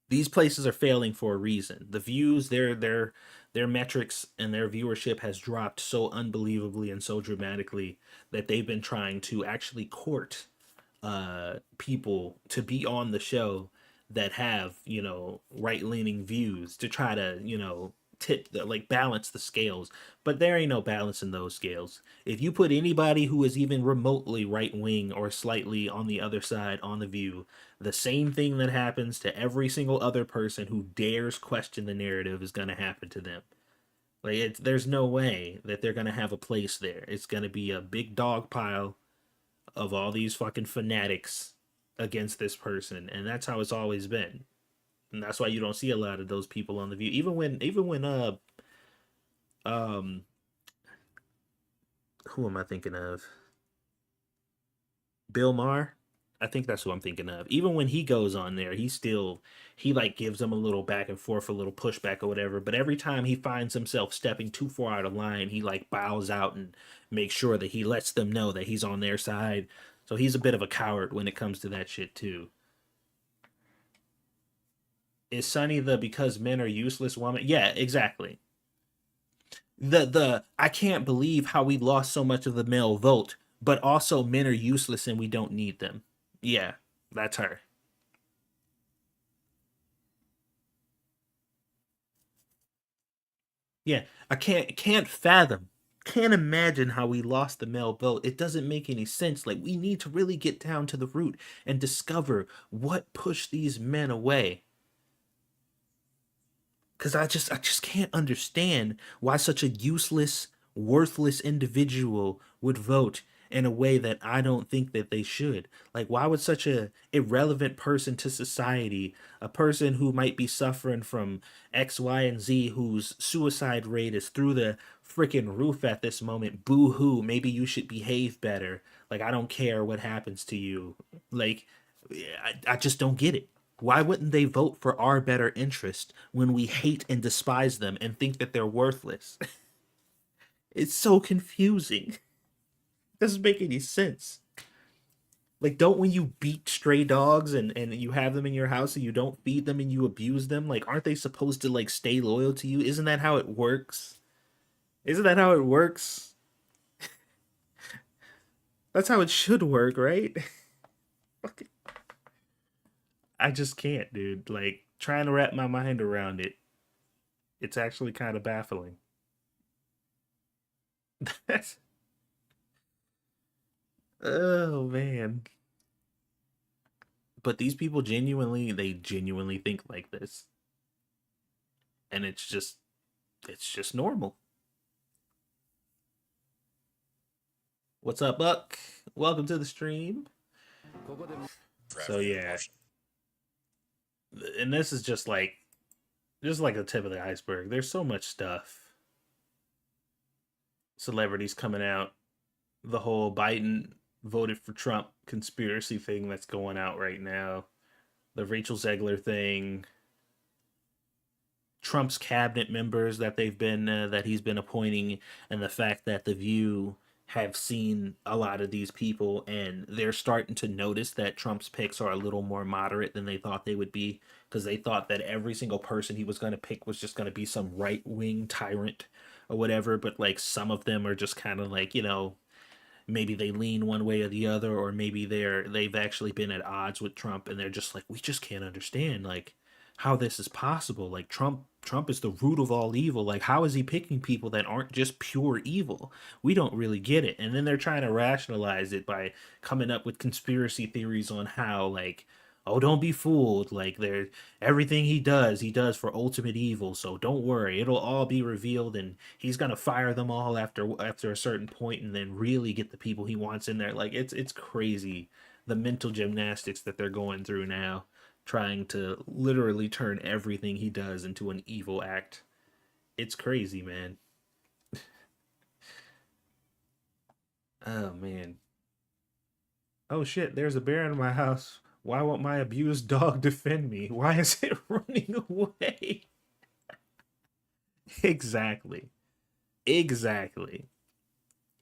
these places are failing for a reason. The views, their metrics and their viewership has dropped so unbelievably and so dramatically that they've been trying to actually court people to be on the show that have, you know, right-leaning views, to try to, you know, balance the scales. But there ain't no balance in those scales. If you put anybody who is even remotely right-wing or slightly on the other side on The View, the same thing that happens to every single other person who dares question the narrative is going to happen to them. Like, there's no way that they're going to have a place there. It's going to be a big dog pile of all these fucking fanatics against this person, and that's how it's always been. And that's why you don't see a lot of those people on The View. Even when who am I thinking of? Bill Maher? I think that's who I'm thinking of. Even when he goes on there, he like gives them a little back and forth, a little pushback or whatever. But every time he finds himself stepping too far out of line, he like bows out and makes sure that he lets them know that he's on their side. So he's a bit of a coward when it comes to that shit too. Is Sunny the because men are useless woman? Yeah, exactly. The I can't believe how we lost so much of the male vote, but also men are useless and we don't need them. Yeah, that's her. Yeah, I can't fathom, can't imagine how we lost the male vote. It doesn't make any sense. Like, we need to really get down to the root and discover what pushed these men away. Because I just can't understand why such a useless, worthless individual would vote in a way that I don't think that they should. Like, why would such a irrelevant person to society, a person who might be suffering from X, Y, and Z, whose suicide rate is through the freaking roof at this moment, boo hoo, maybe you should behave better. Like, I don't care what happens to you. Like, I just don't get it. Why wouldn't they vote for our better interest when we hate and despise them and think that they're worthless? It's so confusing. Doesn't make any sense. Like, don't when you beat stray dogs and you have them in your house and you don't feed them and you abuse them, like, aren't they supposed to, like, stay loyal to you? Isn't that how it works? Isn't that how it works? That's how it should work, right? Fucking I just can't, dude. Like, trying to wrap my mind around it, it's actually kind of baffling. That's, oh man. But these people they genuinely think like this. And it's just normal. What's up, Buck? Welcome to the stream. for So having an yeah, emotion. and this is just like the tip of the iceberg. There's so much stuff. Celebrities coming out, the whole Biden voted for Trump conspiracy thing that's going out right now, the Rachel Zegler thing, Trump's cabinet members that he's been appointing, and the fact that the View have seen a lot of these people and they're starting to notice that Trump's picks are a little more moderate than they thought they would be, because they thought that every single person he was going to pick was just going to be some right wing tyrant or whatever, but like some of them are just kind of like, maybe they lean one way or the other, or maybe they've actually been at odds with Trump and they're just like, we just can't understand like how this is possible. Like Trump is the root of all evil. Like how is he picking people that aren't just pure evil? We don't really get it. And then they're trying to rationalize it by coming up with conspiracy theories on how like, oh, don't be fooled. Like there, everything he does for ultimate evil. So don't worry, it'll all be revealed, and he's gonna fire them all after a certain point, and then really get the people he wants in there. Like it's crazy, the mental gymnastics that they're going through now, trying to literally turn everything he does into an evil act. It's crazy, man. Oh man. Oh shit, there's a bear in my house. Why won't my abused dog defend me? Why is it running away? Exactly. Exactly.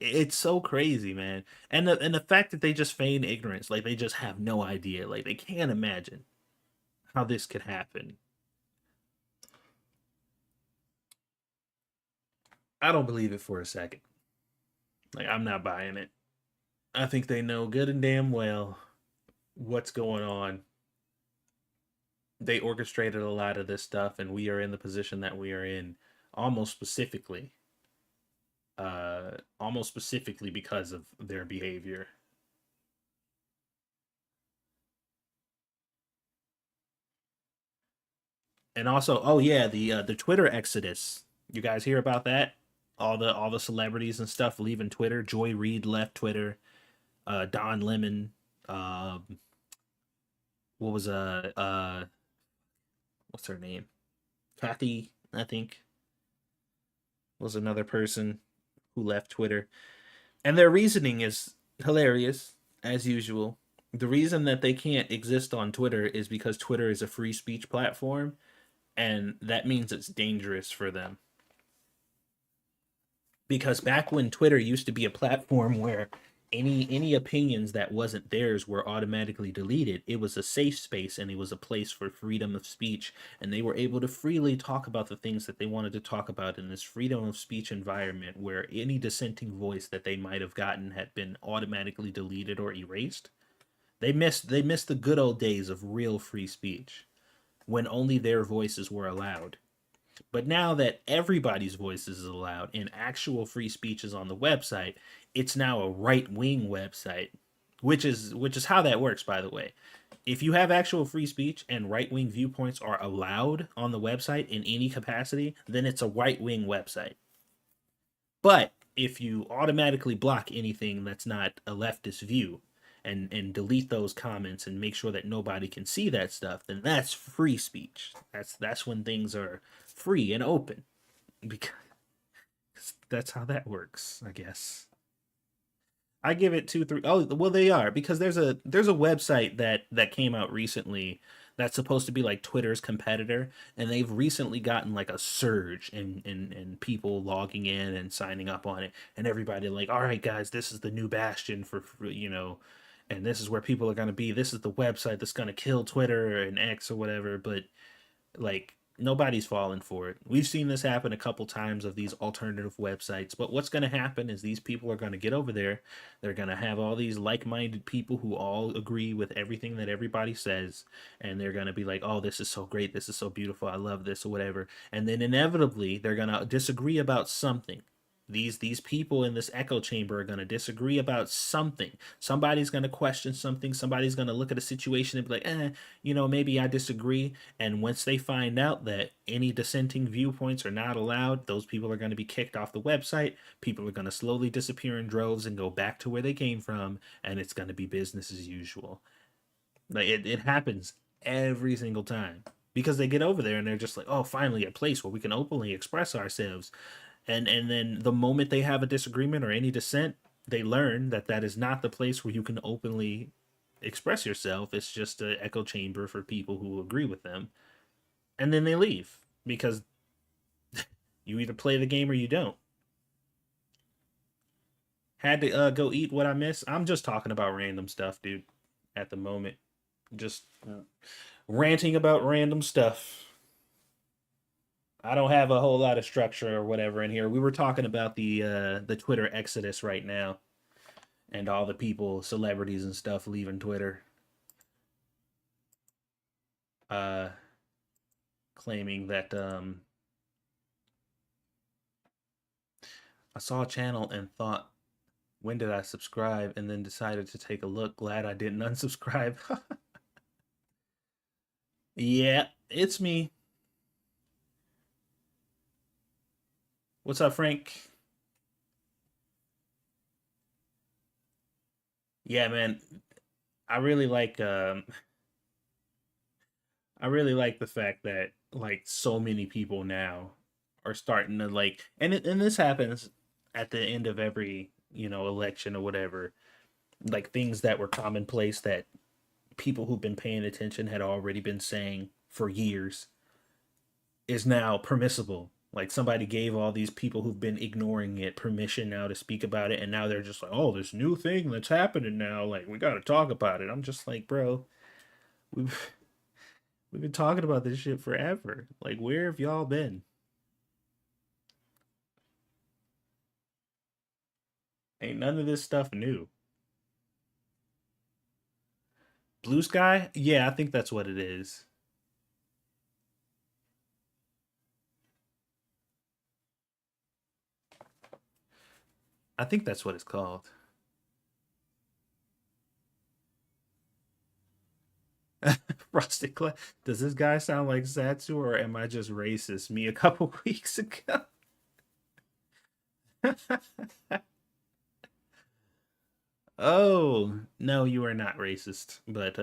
It's so crazy, man. And the fact that they just feign ignorance, like they just have no idea, like they can't imagine how this could happen. I don't believe it for a second. Like I'm not buying it. I think they know good and damn well what's going on. They orchestrated a lot of this stuff, and we are in the position that we are in almost specifically because of their behavior. And also, oh yeah, the Twitter exodus. You guys hear about that? All the celebrities and stuff leaving Twitter. Joy Reid left Twitter. Don Lemon. What was what's her name? Kathy, I think, was another person who left Twitter. And their reasoning is hilarious, as usual. The reason that they can't exist on Twitter is because Twitter is a free speech platform, and that means it's dangerous for them. Because back when Twitter used to be a platform where any opinions that wasn't theirs were automatically deleted, it was a safe space and it was a place for freedom of speech, and they were able to freely talk about the things that they wanted to talk about in this freedom of speech environment, where any dissenting voice that they might have gotten had been automatically deleted or erased. They missed the good old days of real free speech when only their voices were allowed. But now that everybody's voice is allowed and actual free speech is on the website, it's now a right-wing website, which is how that works, by the way. If you have actual free speech and right-wing viewpoints are allowed on the website in any capacity, then it's a right-wing website. But if you automatically block anything that's not a leftist view, and delete those comments and make sure that nobody can see that stuff, then that's free speech. That's when things are free and open, because that's how that works, I guess. I give it 2 3. Oh well, they are, because there's a website that came out recently that's supposed to be like Twitter's competitor, and they've recently gotten like a surge in people logging in and signing up on it, and everybody like, all right guys, this is the new bastion for and this is where people are going to be. This is the website that's going to kill Twitter and X or whatever. But like, nobody's falling for it. We've seen this happen a couple times of these alternative websites. But what's going to happen is these people are going to get over there. They're going to have all these like-minded people who all agree with everything that everybody says. And they're going to be like, oh, this is so great. This is so beautiful. I love this or whatever. And then inevitably, they're going to disagree about something. These people in this echo chamber are going to disagree about something. Somebody's going to question something. Somebody's going to look at a situation and be like, maybe I disagree. And once they find out that any dissenting viewpoints are not allowed, those people are going to be kicked off the website. People are going to slowly disappear in droves and go back to where they came from. And it's going to be business as usual. Like it happens every single time because they get over there and they're just like, oh, finally a place where we can openly express ourselves. And then the moment they have a disagreement or any dissent, they learn that that is not the place where you can openly express yourself. It's just an echo chamber for people who agree with them, and then they leave because you either play the game or you don't. Had to go eat what I miss. I'm just talking about random stuff, dude. At the moment, just ranting about random stuff. I don't have a whole lot of structure or whatever in here. We were talking about the Twitter exodus right now, and all the people, celebrities and stuff leaving Twitter, uh, claiming that I saw a channel and thought, when did I subscribe? And then decided to take a look. Glad I didn't unsubscribe. Yeah, it's me. What's up, Frank? Yeah, man. I really like I really like the fact that like so many people now are starting to like, and this happens at the end of every, election or whatever. Like things that were commonplace that people who've been paying attention had already been saying for years is now permissible. Like somebody gave all these people who've been ignoring it permission now to speak about it, and now they're just like, "Oh, this new thing that's happening now, like we got to talk about it." I'm just like, "Bro, we've we've been talking about this shit forever. Like, where have y'all been? Ain't none of this stuff new." Blue Sky? Yeah, I think that's what it is. I think that's what it's called. Rustic Clay. Does this guy sound like Satsu or am I just racist? Me a couple weeks ago. Oh, no, you are not racist. But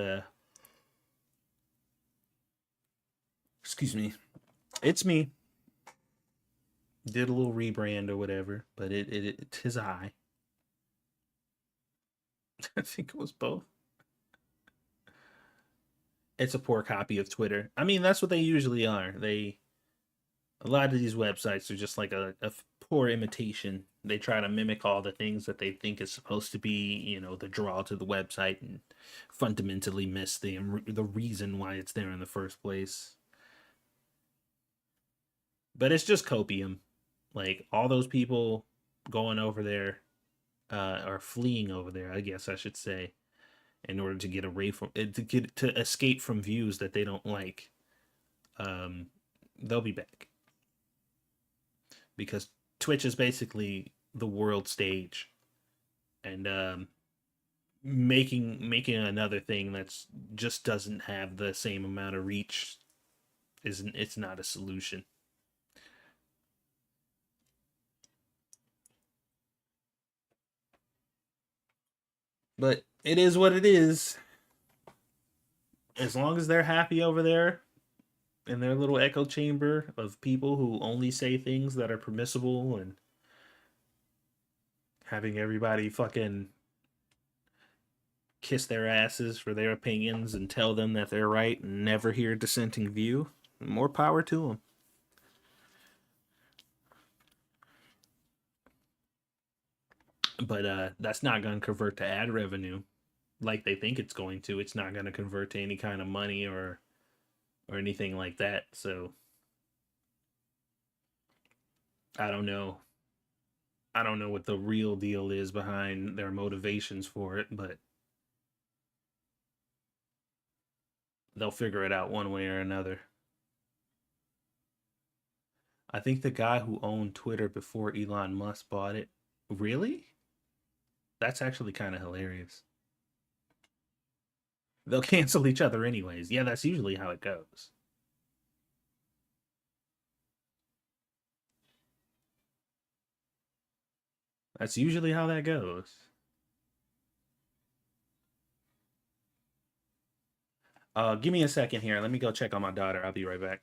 excuse me. It's me. Did a little rebrand or whatever, but it's his eye. I think it was both. It's a poor copy of Twitter. I mean, that's what they usually are. A lot of these websites are just like a poor imitation. They try to mimic all the things that they think is supposed to be, the draw to the website, and fundamentally miss the reason why it's there in the first place. But it's just copium. Like all those people going over there, or fleeing over there, I guess I should say, in order to get away from to escape from views that they don't like. They'll be back because Twitch is basically the world stage, and making another thing that's just doesn't have the same amount of reach it's not a solution. But it is what it is. As long as they're happy over there in their little echo chamber of people who only say things that are permissible, and having everybody fucking kiss their asses for their opinions and tell them that they're right and never hear a dissenting view, more power to them. But that's not going to convert to ad revenue like they think it's going to. It's not going to convert to any kind of money or anything like that. So I don't know. I don't know what the real deal is behind their motivations for it, but they'll figure it out one way or another. I think the guy who owned Twitter before Elon Musk bought it. Really? That's actually kind of hilarious. They'll cancel each other anyways. Yeah, that's usually how it goes. That's usually how that goes. Give me a second here. Let me go check on my daughter. I'll be right back.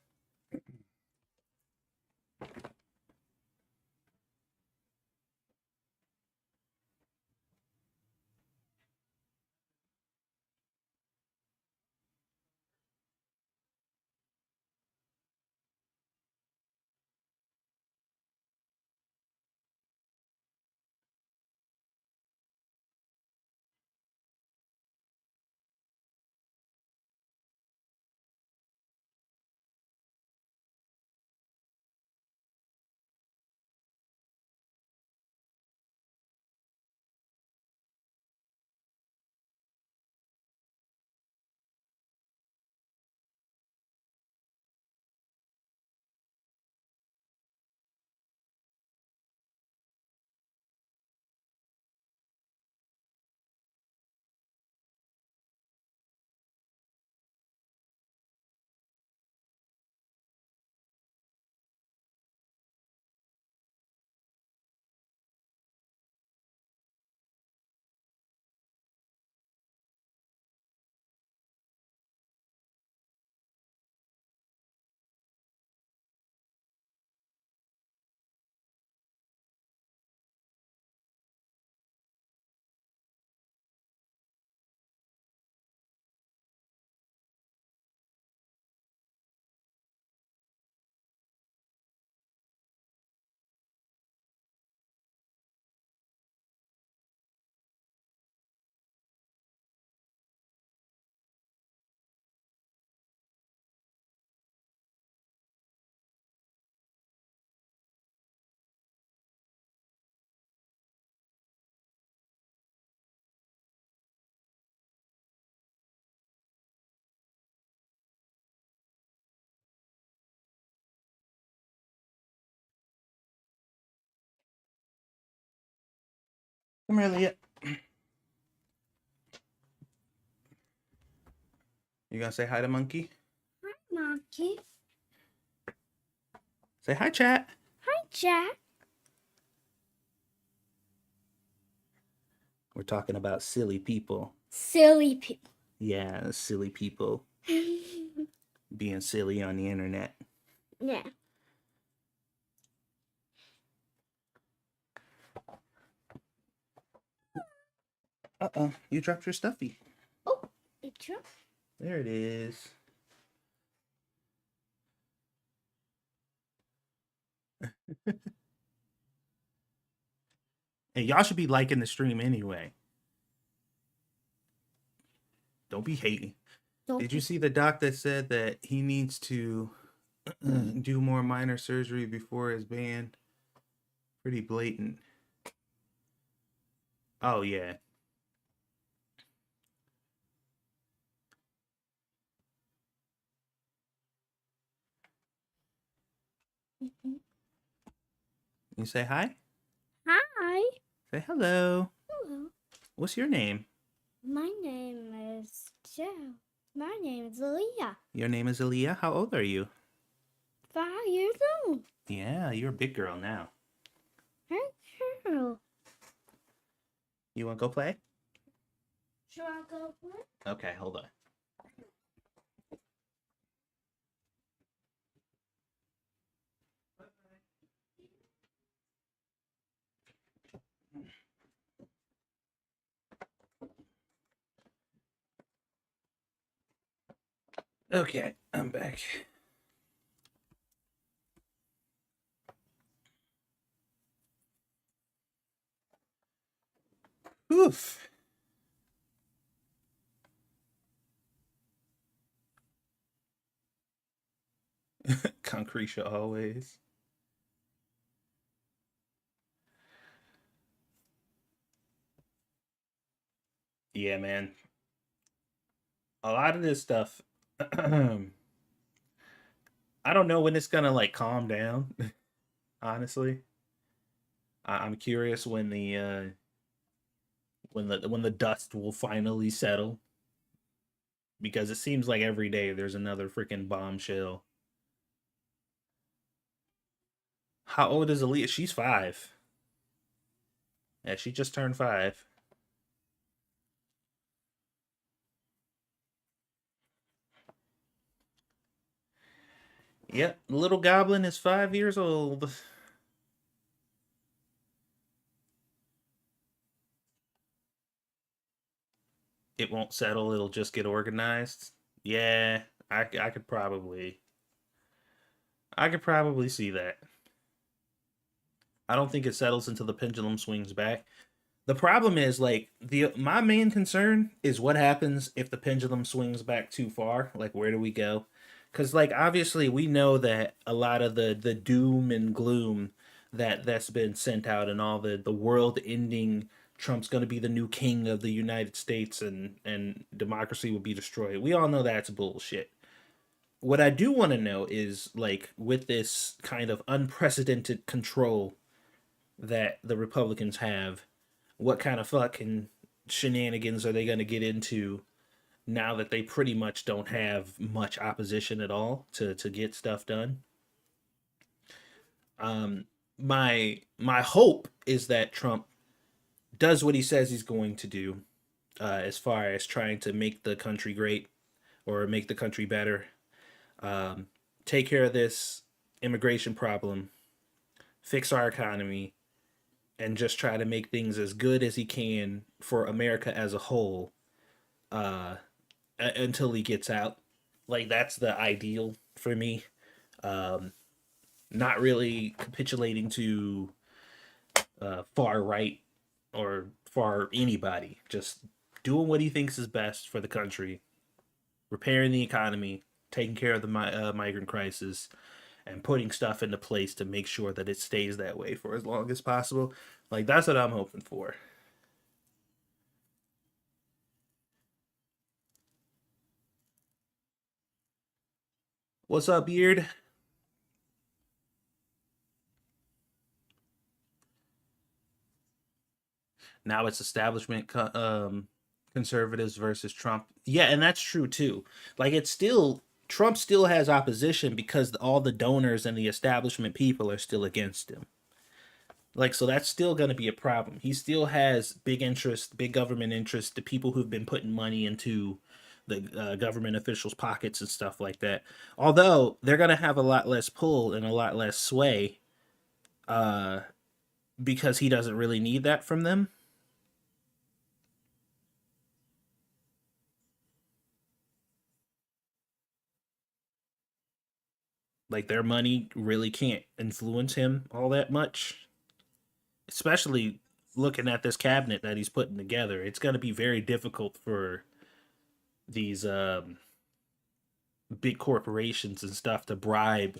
Come here, Leah. You gonna say hi to Monkey? Hi, Monkey. Say hi, chat. Hi, Jack. We're talking about silly people. Silly people. Yeah, silly people being silly on the internet. Yeah. Uh-oh, you dropped your stuffy. Oh, it's true. There it is. And y'all should be liking the stream anyway. Don't be hating. Did you see the doc that said that he needs to do more minor surgery before his ban? Pretty blatant. Oh, yeah. You say hi? Hi. Say hello. Hello. What's your name? My name is Joe. My name is Leah. Your name is Aaliyah. How old are you? 5 years old. Yeah, you're a big girl now. Hey, girl. You want to go play? Should I go play? Okay, hold on. Okay, I'm back. Oof. Concretia always. Yeah, man. A lot of this stuff, I don't know when it's gonna like calm down. Honestly, I'm curious when the dust will finally settle, because it seems like every day there's another freaking bombshell. How old is Aaliyah? She's 5. Yeah, she just turned 5. Yep, little goblin is 5 years old. It won't settle, it'll just get organized. Yeah, I could probably see that. I don't think it settles until the pendulum swings back. The problem is like my main concern is what happens if the pendulum swings back too far. Like where do we go? Because like obviously we know that a lot of the doom and gloom that's been sent out and all the world ending, Trump's going to be the new king of the United States and democracy will be destroyed. We all know that's bullshit. What I do want to know is like with this kind of unprecedented control that the Republicans have, what kind of fucking shenanigans are they going to get into now that they pretty much don't have much opposition at all to get stuff done? My hope is that Trump does what he says he's going to do, as far as trying to make the country great or make the country better, take care of this immigration problem, fix our economy, and just try to make things as good as he can for America as a whole, until he gets out. Like that's the ideal for me. Not really capitulating to far right or far anybody. Just doing what he thinks is best for the country, repairing the economy, taking care of the migrant crisis, and putting stuff into place to make sure that it stays that way for as long as possible. Like that's what I'm hoping for. What's up, Beard? Now it's establishment conservatives versus Trump. Yeah, and that's true too. Like it's still Trump still has opposition because all the donors and the establishment people are still against him. Like so that's still going to be a problem. He still has big interest, big government interest, the people who've been putting money into the government officials' pockets and stuff like that. Although they're going to have a lot less pull and a lot less sway, because he doesn't really need that from them. Like their money really can't influence him all that much, especially looking at this cabinet that he's putting together. It's going to be very difficult for these big corporations and stuff to bribe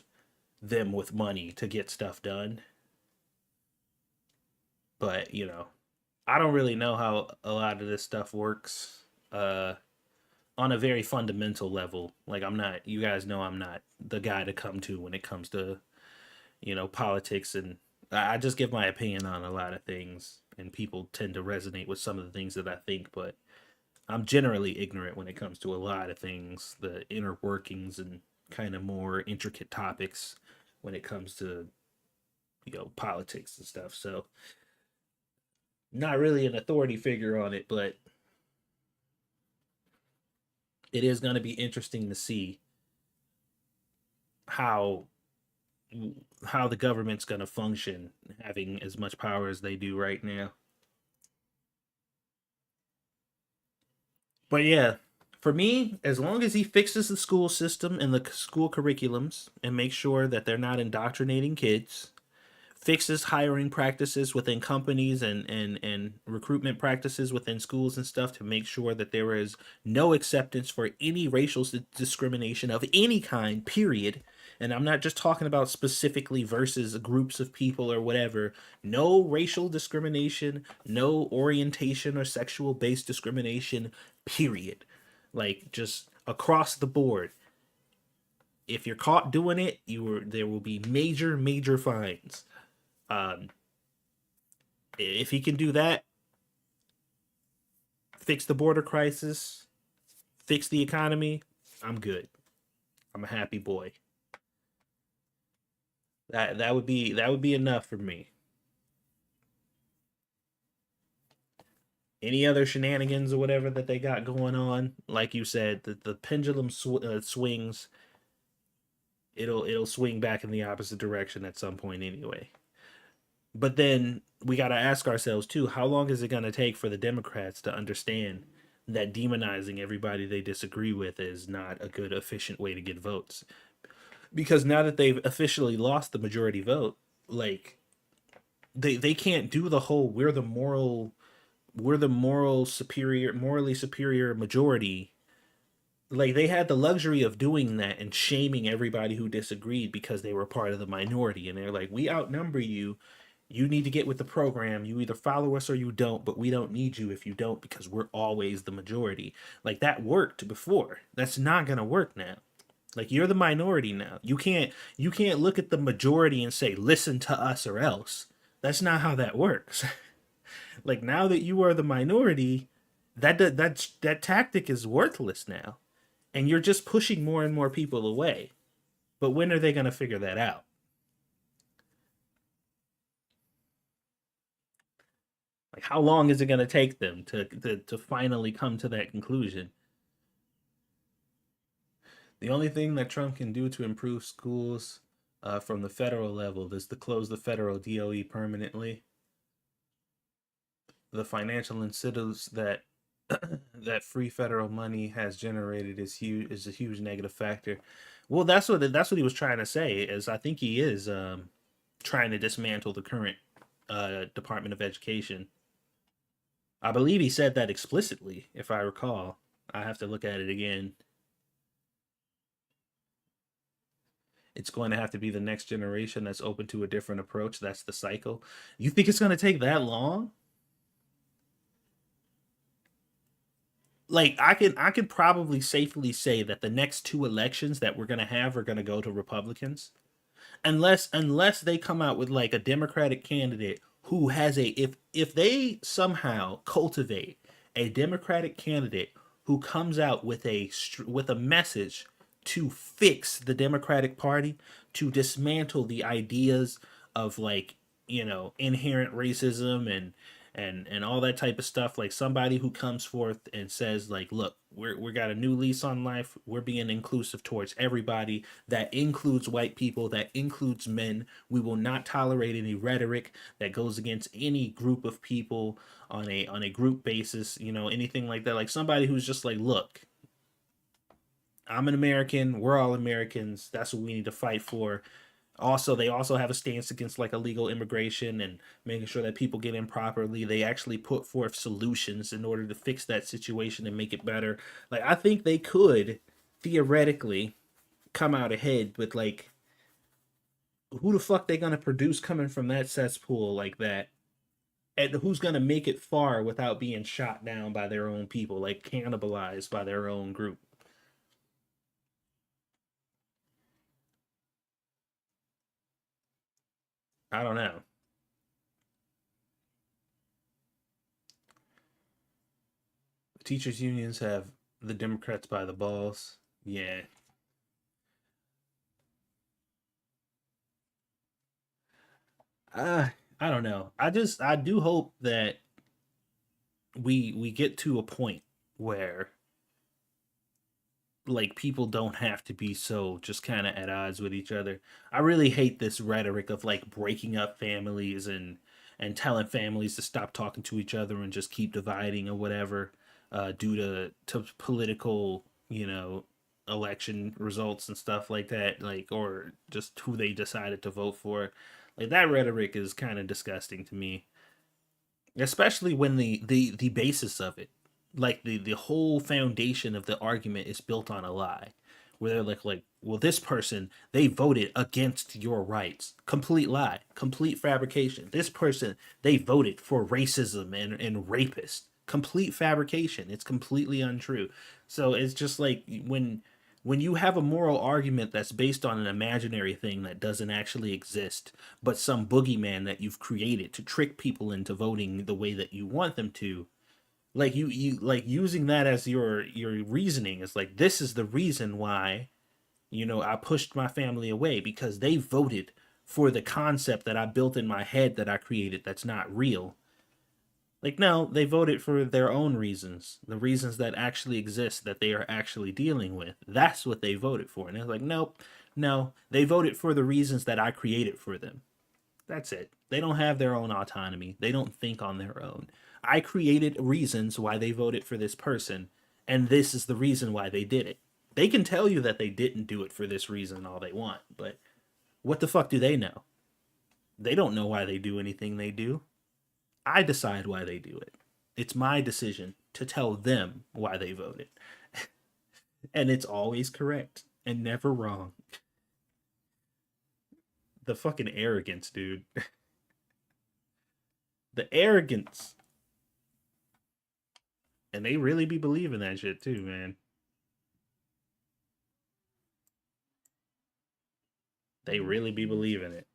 them with money to get stuff done. But, you know, I don't really know how a lot of this stuff works on a very fundamental level. Like I'm not, you guys know I'm not the guy to come to when it comes to, you know, politics, and I just give my opinion on a lot of things and people tend to resonate with some of the things that I think, but I'm generally ignorant when it comes to a lot of things, the inner workings and kind of more intricate topics when it comes to, you know, politics and stuff. So not really an authority figure on it, but it is going to be interesting to see how the government's going to function having as much power as they do right now. But yeah, for me, as long as he fixes the school system and the school curriculums and makes sure that they're not indoctrinating kids, fixes hiring practices within companies and recruitment practices within schools and stuff to make sure that there is no acceptance for any racial discrimination of any kind, period. And I'm not just talking about specifically versus groups of people or whatever. No racial discrimination, no orientation or sexual based discrimination, period. Like just across the board. If you're caught doing it, there will be major fines. If he can do that, fix the border crisis, fix the economy, I'm good. I'm a happy boy. That would be enough for me. Any other shenanigans or whatever that they got going on, like you said, the pendulum swings it'll swing back in the opposite direction at some point anyway. But then we got to ask ourselves too, how long is it going to take for the Democrats to understand that demonizing everybody they disagree with is not a good, efficient way to get votes? Because now that they've officially lost the majority vote, like they can't do the whole we're the morally superior majority. Like, they had the luxury of doing that and shaming everybody who disagreed because they were part of the minority, and they're like, we outnumber you. You need to get with the program. You either follow us or you don't, but we don't need you if you don't, because we're always the majority. Like, that worked before. That's not gonna work now. Like, you're the minority now. You can't look at the majority and say, listen to us or else. That's not how that works. Like, now that you are the minority, that tactic is worthless now. And you're just pushing more and more people away. But when are they going to figure that out? Like, how long is it going to take them to finally come to that conclusion? The only thing that Trump can do to improve schools from the federal level is to close the federal DOE permanently. The financial incentives that that free federal money has generated is a huge negative factor. Well, that's what he was trying to say. Is I think he is trying to dismantle the current Department of Education. I believe he said that explicitly, if I recall. I have to look at it again. It's going to have to be the next generation that's open to a different approach. That's the cycle. You think it's going to take that long? Like, I could probably safely say that the next two elections that we're going to have are going to go to Republicans. Unless they come out with like a Democratic candidate who has if they somehow cultivate a Democratic candidate who comes out with a message to fix the Democratic Party, to dismantle the ideas of, like, you know, inherent racism and all that type of stuff. Like, somebody who comes forth and says, like, look, we got a new lease on life. We're being inclusive towards everybody. That includes white people. That includes men. We will not tolerate any rhetoric that goes against any group of people on a group basis, you know, anything like that. Like, somebody who's just like, look, I'm an American. We're all Americans. That's what we need to fight for. Also, they also have a stance against like illegal immigration and making sure that people get in properly. They actually put forth solutions in order to fix that situation and make it better. Like, I think they could theoretically come out ahead with, like, who the fuck they gonna produce coming from that cesspool like that? And who's gonna make it far without being shot down by their own people, like cannibalized by their own group? I don't know. Teachers unions have the Democrats by the balls. Yeah. I don't know. I do hope that we get to a point where, like, people don't have to be so just kind of at odds with each other. I really hate this rhetoric of, like, breaking up families and telling families to stop talking to each other and just keep dividing or whatever, due to political, you know, election results and stuff like that, like, or just who they decided to vote for. Like, that rhetoric is kind of disgusting to me, especially when the basis of it, like the whole foundation of the argument is built on a lie, where they're like, well, this person, they voted against your rights. Complete lie, complete fabrication. This person, they voted for racism and rapists. Complete fabrication. It's completely untrue. So it's just like, when you have a moral argument that's based on an imaginary thing that doesn't actually exist, but some boogeyman that you've created to trick people into voting the way that you want them to, like, you like using that as your reasoning is like, this is the reason why, you know, I pushed my family away, because they voted for the concept that I built in my head that I created that's not real. Like, no, they voted for their own reasons, the reasons that actually exist, that they are actually dealing with. That's what they voted for. And they're like, nope, No, they voted for the reasons that I created for them. That's it. They don't have their own autonomy. They don't think on their own. I created reasons why they voted for this person, and this is the reason why they did it. They can tell you that they didn't do it for this reason all they want, but what the fuck do they know? They don't know why they do anything they do. I decide why they do it. It's my decision to tell them why they voted. And it's always correct and never wrong. The fucking arrogance, dude. The arrogance. And they really be believing that shit too, man. They really be believing it.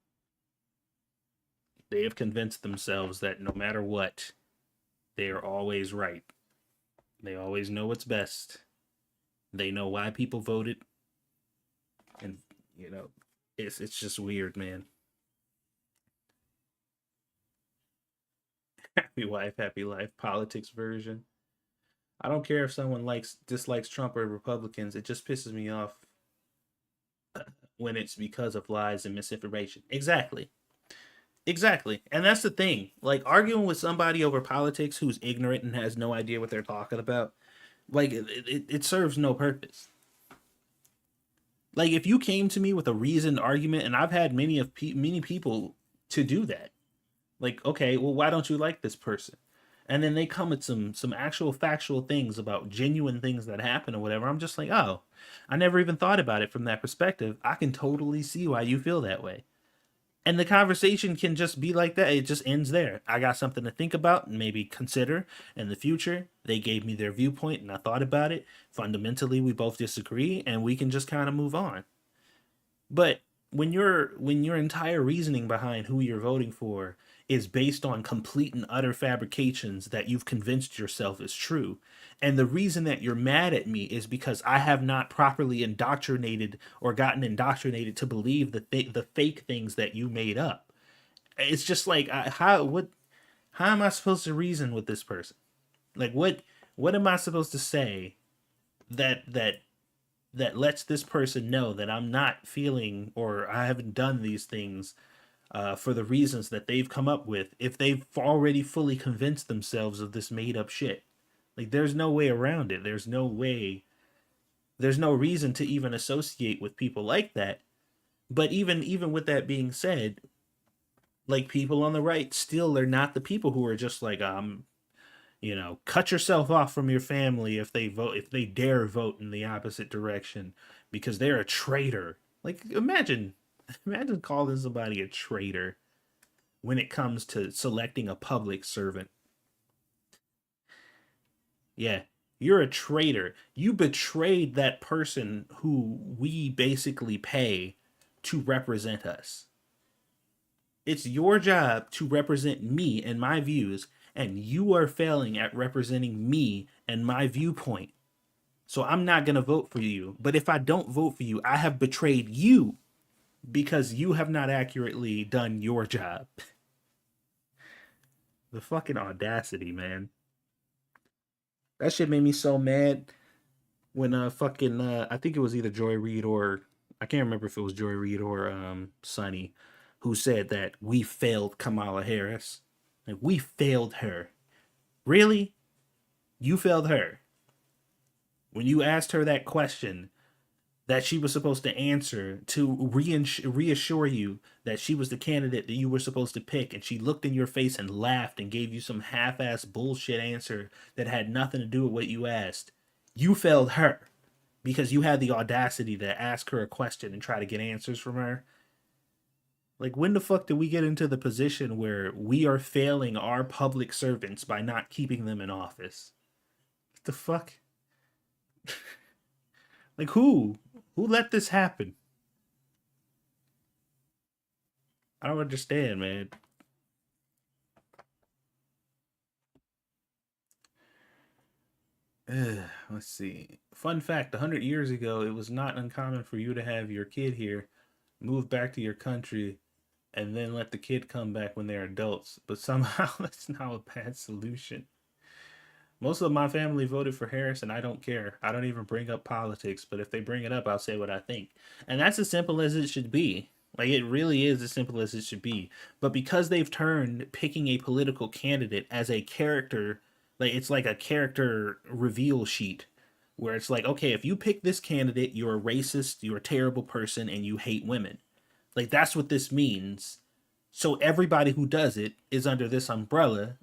They have convinced themselves that no matter what, they are always right. They always know what's best. They know why people voted. And, you know, it's just weird, man. Happy wife, happy life. Politics version. I don't care if someone dislikes Trump or Republicans. It just pisses me off when it's because of lies and misinformation. Exactly. And that's the thing. Like, arguing with somebody over politics who's ignorant and has no idea what they're talking about, like, it serves no purpose. Like, if you came to me with a reasoned argument, and I've had many people to do that. Like, okay, well, why don't you like this person? And then they come with some actual factual things about genuine things that happen or whatever. I'm just like, oh, I never even thought about it from that perspective. I can totally see why you feel that way. And the conversation can just be like that. It just ends there. I got something to think about and maybe consider in the future. They gave me their viewpoint and I thought about it. Fundamentally, we both disagree and we can just kind of move on. But when your entire reasoning behind who you're voting for is based on complete and utter fabrications that you've convinced yourself is true, and the reason that you're mad at me is because I have not properly indoctrinated or gotten indoctrinated to believe the fake things that you made up. It's just like, how am I supposed to reason with this person? Like, what am I supposed to say that lets this person know that I'm not feeling or I haven't done these things for the reasons that they've come up with if they've already fully convinced themselves of this made up shit? Like, there's no way around it. There's no reason to even associate with people like that. But even with that being said, like, people on the right still, they're not the people who are just like, cut yourself off from your family if they dare vote in the opposite direction because they're a traitor. Like, imagine calling somebody a traitor when it comes to selecting a public servant. Yeah, you're a traitor. You betrayed that person who we basically pay to represent us. It's your job to represent me and my views, and you are failing at representing me and my viewpoint. So I'm not going to vote for you. But if I don't vote for you, I have betrayed you because you have not accurately done your job. The fucking audacity, man. That shit made me so mad when I think it was either Joy Reid or I can't remember if it was Joy Reid or Sonny who said that we failed Kamala Harris. Like, we failed her. Really? You failed her? When you asked her that question that she was supposed to answer to reassure you that she was the candidate that you were supposed to pick, and she looked in your face and laughed and gave you some half-ass bullshit answer that had nothing to do with what you asked, you failed her because you had the audacity to ask her a question and try to get answers from her. Like, when the fuck did we get into the position where we are failing our public servants by not keeping them in office? What the fuck? Like, who let this happen? I don't understand, man. Let's see. Fun fact, 100 years ago, it was not uncommon for you to have your kid here, move back to your country, and then let the kid come back when they're adults. But somehow that's now a bad solution. Most of my family voted for Harris, and I don't care. I don't even bring up politics, but if they bring it up, I'll say what I think. And that's as simple as it should be. Like, it really is as simple as it should be. But because they've turned picking a political candidate as a character, like, it's like a character reveal sheet where it's like, okay, if you pick this candidate, you're a racist, you're a terrible person, and you hate women. Like, that's what this means. So everybody who does it is under this umbrella.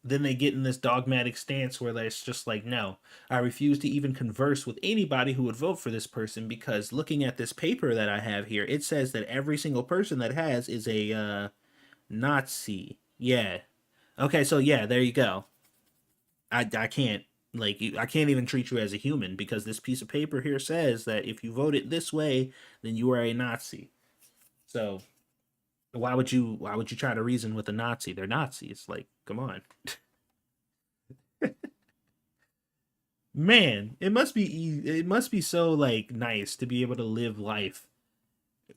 Then they get in this dogmatic stance where it's just like, no, I refuse to even converse with anybody who would vote for this person, because looking at this paper that I have here, it says that every single person that has is a Nazi. Yeah. Okay, so yeah, there you go. I can't, like, I can't even treat you as a human, because this piece of paper here says that if you vote it this way, then you are a Nazi. So why would you try to reason with a Nazi? They're Nazis. Like, come on. Man, it must be so, like, nice to be able to live life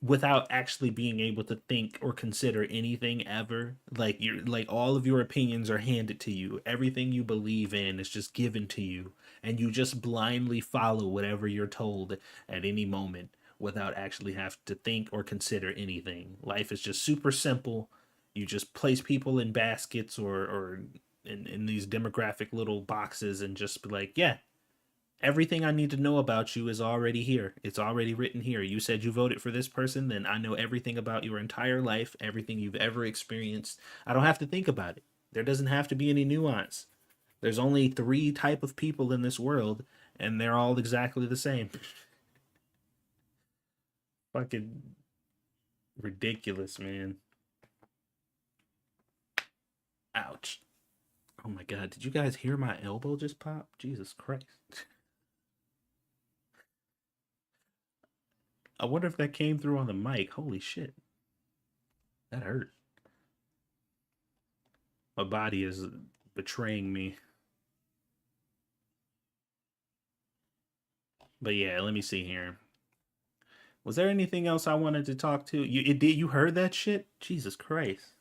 without actually being able to think or consider anything ever. Like, you're like, all of your opinions are handed to you. Everything you believe in is just given to you, and you just blindly follow whatever you're told at any moment without actually have to think or consider anything. Life is just super simple. You just place people in baskets or in these demographic little boxes and just be like, yeah, everything I need to know about you is already here. It's already written here. You said you voted for this person, then I know everything about your entire life, everything you've ever experienced. I don't have to think about it. There doesn't have to be any nuance. There's only 3 type of people in this world, and they're all exactly the same. Fucking ridiculous, man. Ouch. Oh my god, did you guys hear my elbow just pop? Jesus Christ. I wonder if that came through on the mic. Holy shit. That hurt. My body is betraying me. But yeah, let me see here. Was there anything else I wanted to talk to? You heard that shit? Jesus Christ.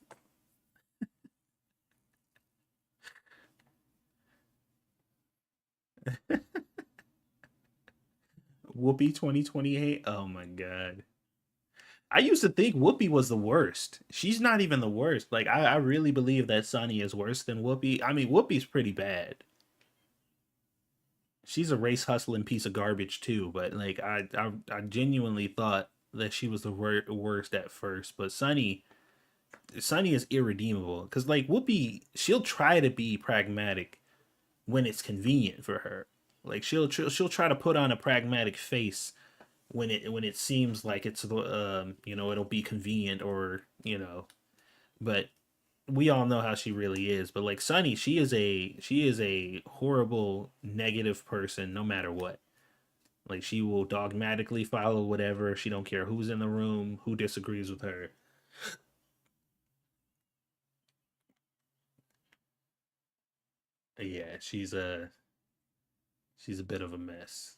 Whoopi 2028. Oh my god. I used to think Whoopi was the worst. She's not even the worst. Like, I really believe that Sunny is worse than Whoopi. I mean, Whoopi's pretty bad. She's a race hustling piece of garbage too, but like, I genuinely thought that she was the worst at first. But Sunny is irredeemable, because like, Whoopi, she'll try to be pragmatic when it's convenient for her. Like, she'll try to put on a pragmatic face when it seems like it's it'll be convenient, or but we all know how she really is. But like, Sunny, she is a horrible negative person no matter what. Like, she will dogmatically follow whatever. She don't care who's in the room, who disagrees with her. Yeah, she's a bit of a mess.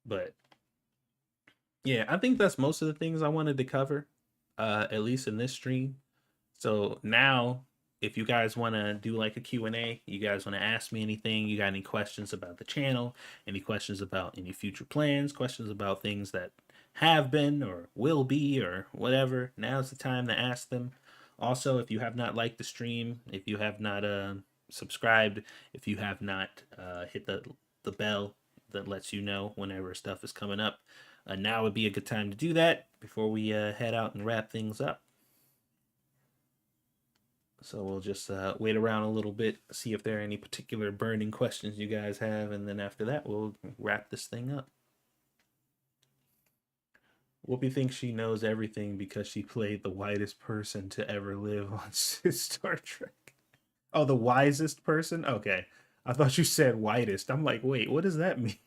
But yeah, I think that's most of the things I wanted to cover, at least in this stream. So now, if you guys want to do like a Q&A, you guys want to ask me anything, you got any questions about the channel, any questions about any future plans, questions about things that have been or will be or whatever, now's the time to ask them. Also, if you have not liked the stream, if you have not subscribed, if you have not hit the bell that lets you know whenever stuff is coming up, now would be a good time to do that before we head out and wrap things up. So we'll just wait around a little bit, see if there are any particular burning questions you guys have, and then after that, we'll wrap this thing up. Whoopi thinks she knows everything because she played the whitest person to ever live on Star Trek. Oh, the wisest person? Okay. I thought you said whitest. I'm like, wait, what does that mean?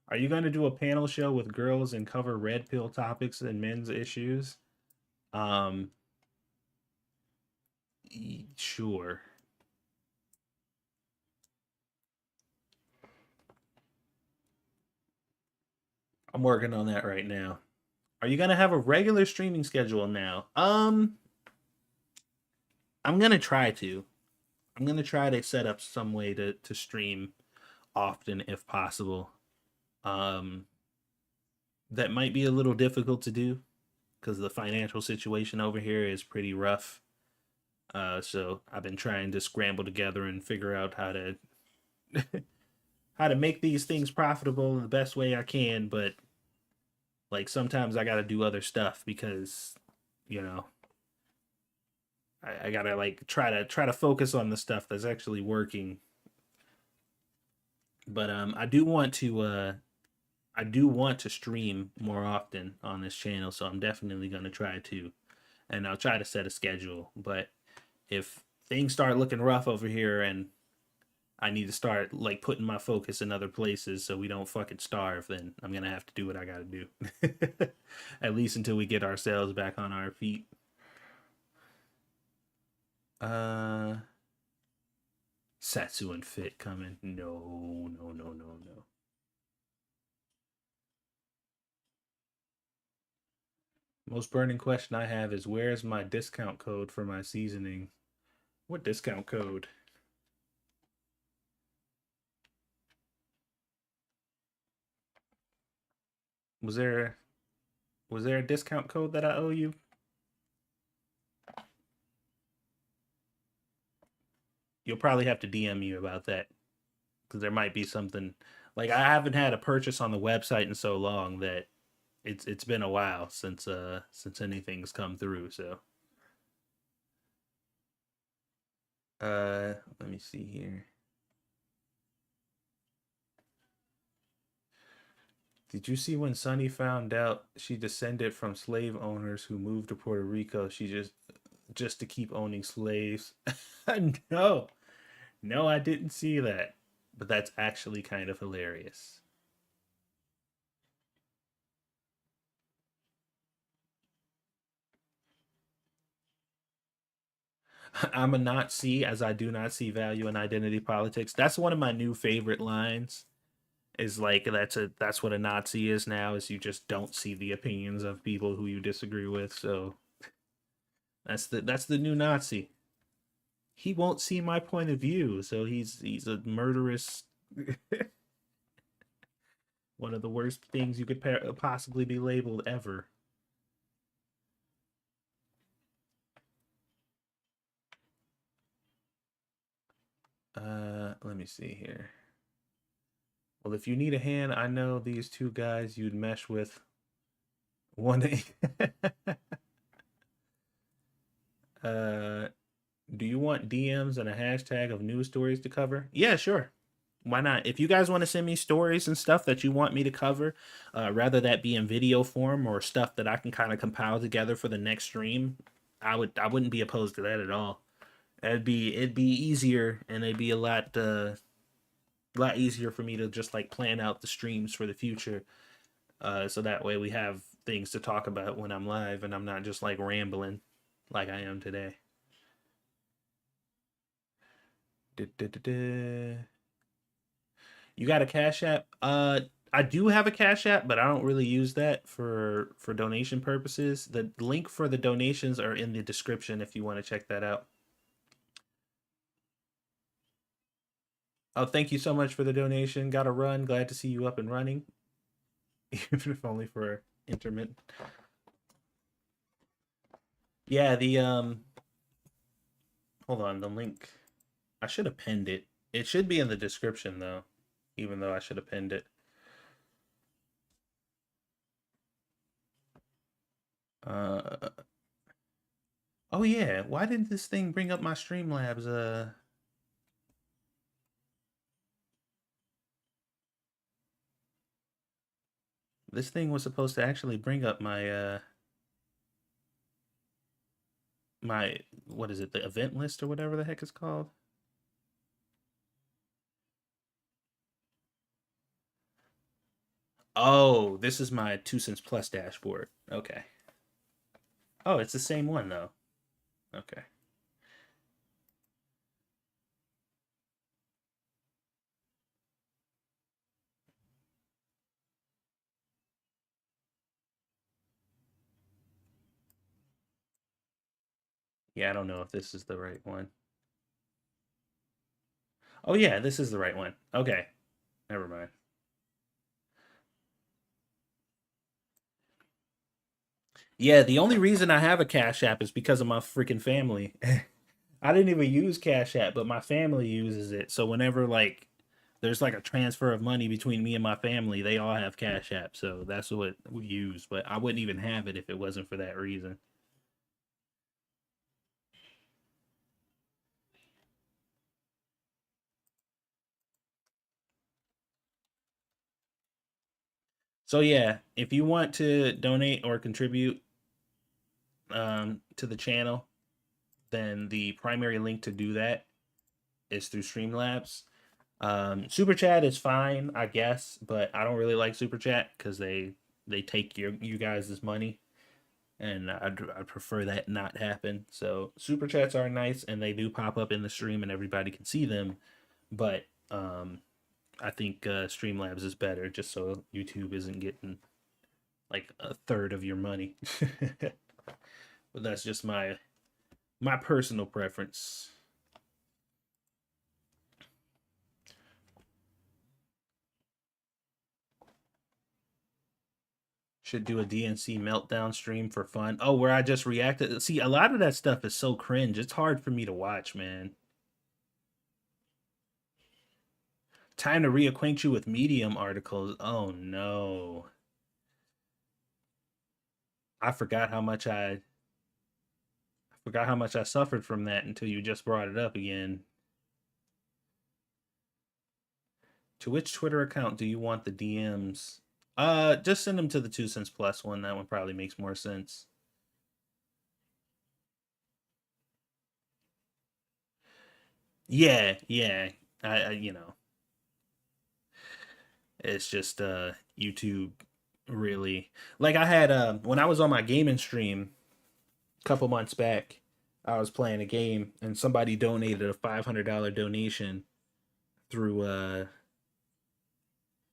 Are you going to do a panel show with girls and cover red pill topics and men's issues? Sure. I'm working on that right now. Are you going to have a regular streaming schedule now? I'm gonna try to. I'm gonna try to set up some way to stream often if possible. Um, that might be a little difficult to do because the financial situation over here is pretty rough. So I've been trying to scramble together and figure out how to how to make these things profitable in the best way I can, but like sometimes I gotta do other stuff because, you know, I gotta like try to focus on the stuff that's actually working. But I do want to stream more often on this channel, so I'm definitely gonna try to, and I'll try to set a schedule. But if things start looking rough over here and I need to start like putting my focus in other places so we don't fucking starve, then I'm gonna have to do what I gotta do. At least until we get ourselves back on our feet. Satsu and Fit coming. No, no, no, no, no. Most burning question I have is where's my discount code for my seasoning? What discount code? Was there a discount code that I owe you? You'll probably have to DM me about that because there might be something. Like I haven't had a purchase on the website in so long that it's been a while since anything's come through. So let me see here. Did you see when Sunny found out she descended from slave owners who moved to Puerto Rico? She just to keep owning slaves. No. No, I didn't see that. But that's actually kind of hilarious. I'm a Nazi as I do not see value in identity politics. That's one of my new favorite lines. Is like that's what a Nazi is now, is you just don't see the opinions of people who you disagree with. So that's the new Nazi. He won't see my point of view, so he's a murderous. One of the worst things you could possibly be labeled ever. Let me see here. Well, if you need a hand, I know these two guys you'd mesh with. One. Do you want DMs and a hashtag of news stories to cover? Yeah, sure. Why not? If you guys want to send me stories and stuff that you want me to cover, rather that be in video form or stuff that I can kind of compile together for the next stream, I wouldn't be opposed to that at all. It'd be easier, and it'd be a lot easier for me to just like plan out the streams for the future, so that way we have things to talk about when I'm live and I'm not just like rambling like I am today. You got a Cash App? I do have a Cash App, but I don't really use that for donation purposes. The link for the donations are in the description if you want to check that out. Oh, thank you so much for the donation. Gotta run. Glad to see you up and running. Even if only for intermittent. Yeah, the hold on, the link. I should have pinned it. It should be in the description though, even though I should have pinned it. Oh yeah, why didn't this thing bring up my Streamlabs This thing was supposed to actually bring up my my, what is it, the event list or whatever the heck it's called. Oh, this is my 2 Cents Plus dashboard. Okay. Oh, it's the same one though. Okay. Yeah, I don't know if this is the right one. Oh yeah, this is the right one. Okay. Never mind. Yeah, the only reason I have a Cash App is because of my freaking family. I didn't even use Cash App, but my family uses it. So whenever like there's like a transfer of money between me and my family, they all have Cash App. So that's what we use. But I wouldn't even have it if it wasn't for that reason. So yeah, if you want to donate or contribute to the channel, then the primary link to do that is through Streamlabs. Super Chat is fine, I guess, but I don't really like Super Chat because they take you guys' money, and I'd prefer that not happen. So Super Chats are nice, and they do pop up in the stream, and everybody can see them. But I think Streamlabs is better, just so YouTube isn't getting like a third of your money. But that's just my personal preference. Should do a DNC meltdown stream for fun. Oh, where I just reacted. See, a lot of that stuff is so cringe. It's hard for me to watch, man. Time to reacquaint you with Medium articles. Oh no. I forgot how much I suffered from that until you just brought it up again. To which Twitter account do you want the DMs? Just send them to the 2 Cents Plus one. That one probably makes more sense. Yeah, yeah. I you know, it's just YouTube really, like, I had when I was on my gaming stream a couple months back, I was playing a game and somebody donated a $500 donation through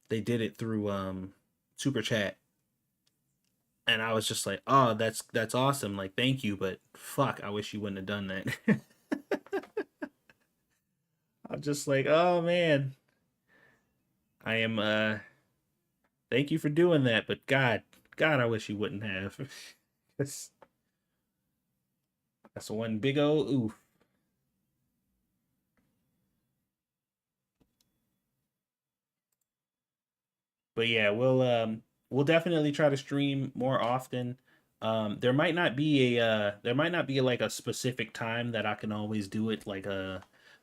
they did it through Super Chat. And I was just like, "Oh, that's awesome. Like, thank you, but fuck, I wish you wouldn't have done that." I'm just like, "Oh man. I am thank you for doing that, but God, I wish you wouldn't have." that's one big old oof. But yeah, we'll definitely try to stream more often. There might not be like a specific time that I can always do it, like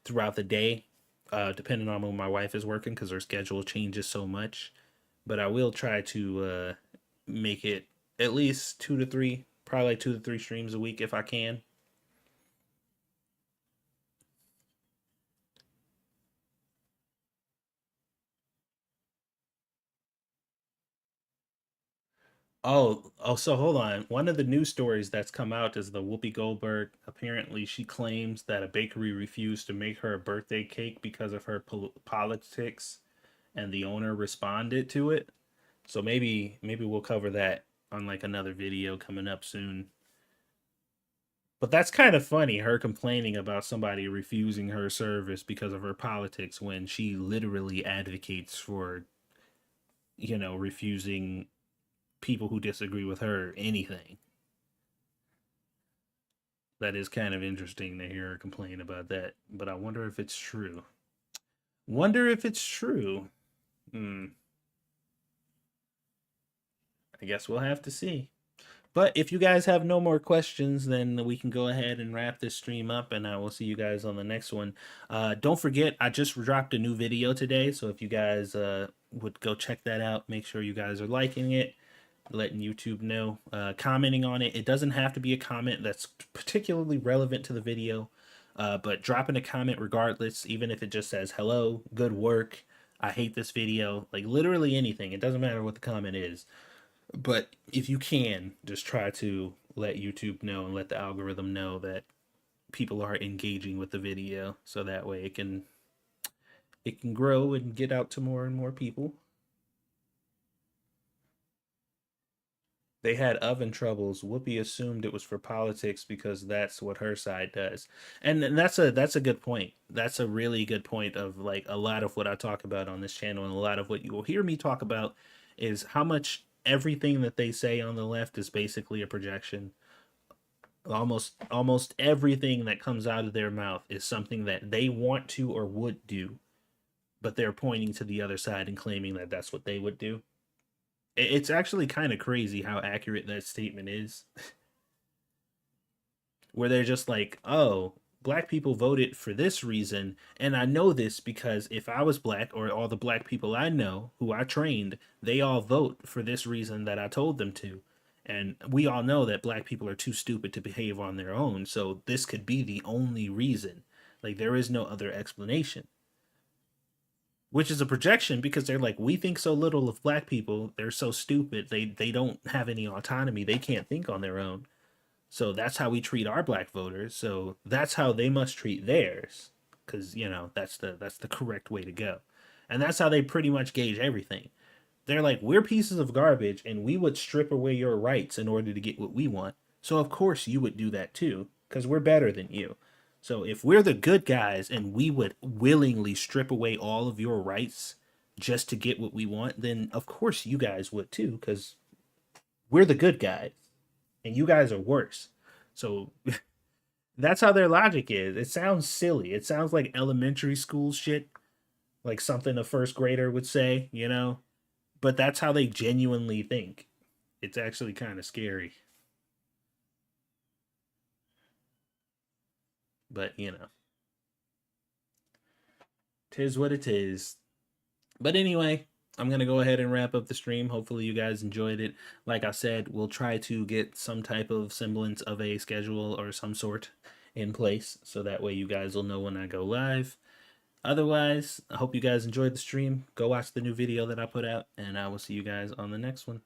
throughout the day, depending on when my wife is working because her schedule changes so much. But I will try to make it at least 2 to 3, probably like 2 to 3 streams a week if I can. So hold on. One of the news stories that's come out is the Whoopi Goldberg. Apparently, she claims that a bakery refused to make her a birthday cake because of her politics, and the owner responded to it. So maybe we'll cover that on like another video coming up soon. But that's kind of funny, her complaining about somebody refusing her service because of her politics when she literally advocates for, refusing people who disagree with her anything. That is kind of interesting to hear her complain about that, but I wonder if it's true. I guess we'll have to see. But if you guys have no more questions, then we can go ahead and wrap this stream up, and I will see you guys on the next one. Don't forget, I just dropped a new video today, so if you guys would go check that out, make sure you guys are liking it, letting YouTube know, commenting on it. It doesn't have to be a comment that's particularly relevant to the video, but dropping a comment regardless, even if it just says, "Hello, good work, I hate this video," like literally anything. It doesn't matter what the comment is. But if you can, just try to let YouTube know and let the algorithm know that people are engaging with the video, so that way it can grow and get out to more and more people. They had oven troubles. Whoopi assumed it was for politics because that's what her side does. And that's a good point. That's a really good point of like a lot of what I talk about on this channel and a lot of what you will hear me talk about is how much everything that they say on the left is basically a projection. Almost everything that comes out of their mouth is something that they want to or would do, but they're pointing to the other side and claiming that that's what they would do. It's actually kind of crazy how accurate that statement is. Where they're just like, oh, black people voted for this reason, and I know this because if I was black, or all the black people I know who I trained, they all vote for this reason that I told them to. And we all know that black people are too stupid to behave on their own, so this could be the only reason. Like, there is no other explanation. Which is a projection because they're like, we think so little of black people. They're so stupid. They don't have any autonomy. They can't think on their own. So that's how we treat our black voters. So that's how they must treat theirs. Because, you know, that's the correct way to go. And that's how they pretty much gauge everything. They're like, we're pieces of garbage and we would strip away your rights in order to get what we want. So of course you would do that too, because we're better than you. So if we're the good guys and we would willingly strip away all of your rights just to get what we want, then of course you guys would too, because we're the good guys and you guys are worse. So that's how their logic is. It sounds silly. It sounds like elementary school shit, like something a first grader would say, you know? But that's how they genuinely think. It's actually kind of scary. But, you know, 'tis what it is. But anyway, I'm going to go ahead and wrap up the stream. Hopefully you guys enjoyed it. Like I said, we'll try to get some type of semblance of a schedule or some sort in place, so that way you guys will know when I go live. Otherwise, I hope you guys enjoyed the stream. Go watch the new video that I put out, and I will see you guys on the next one.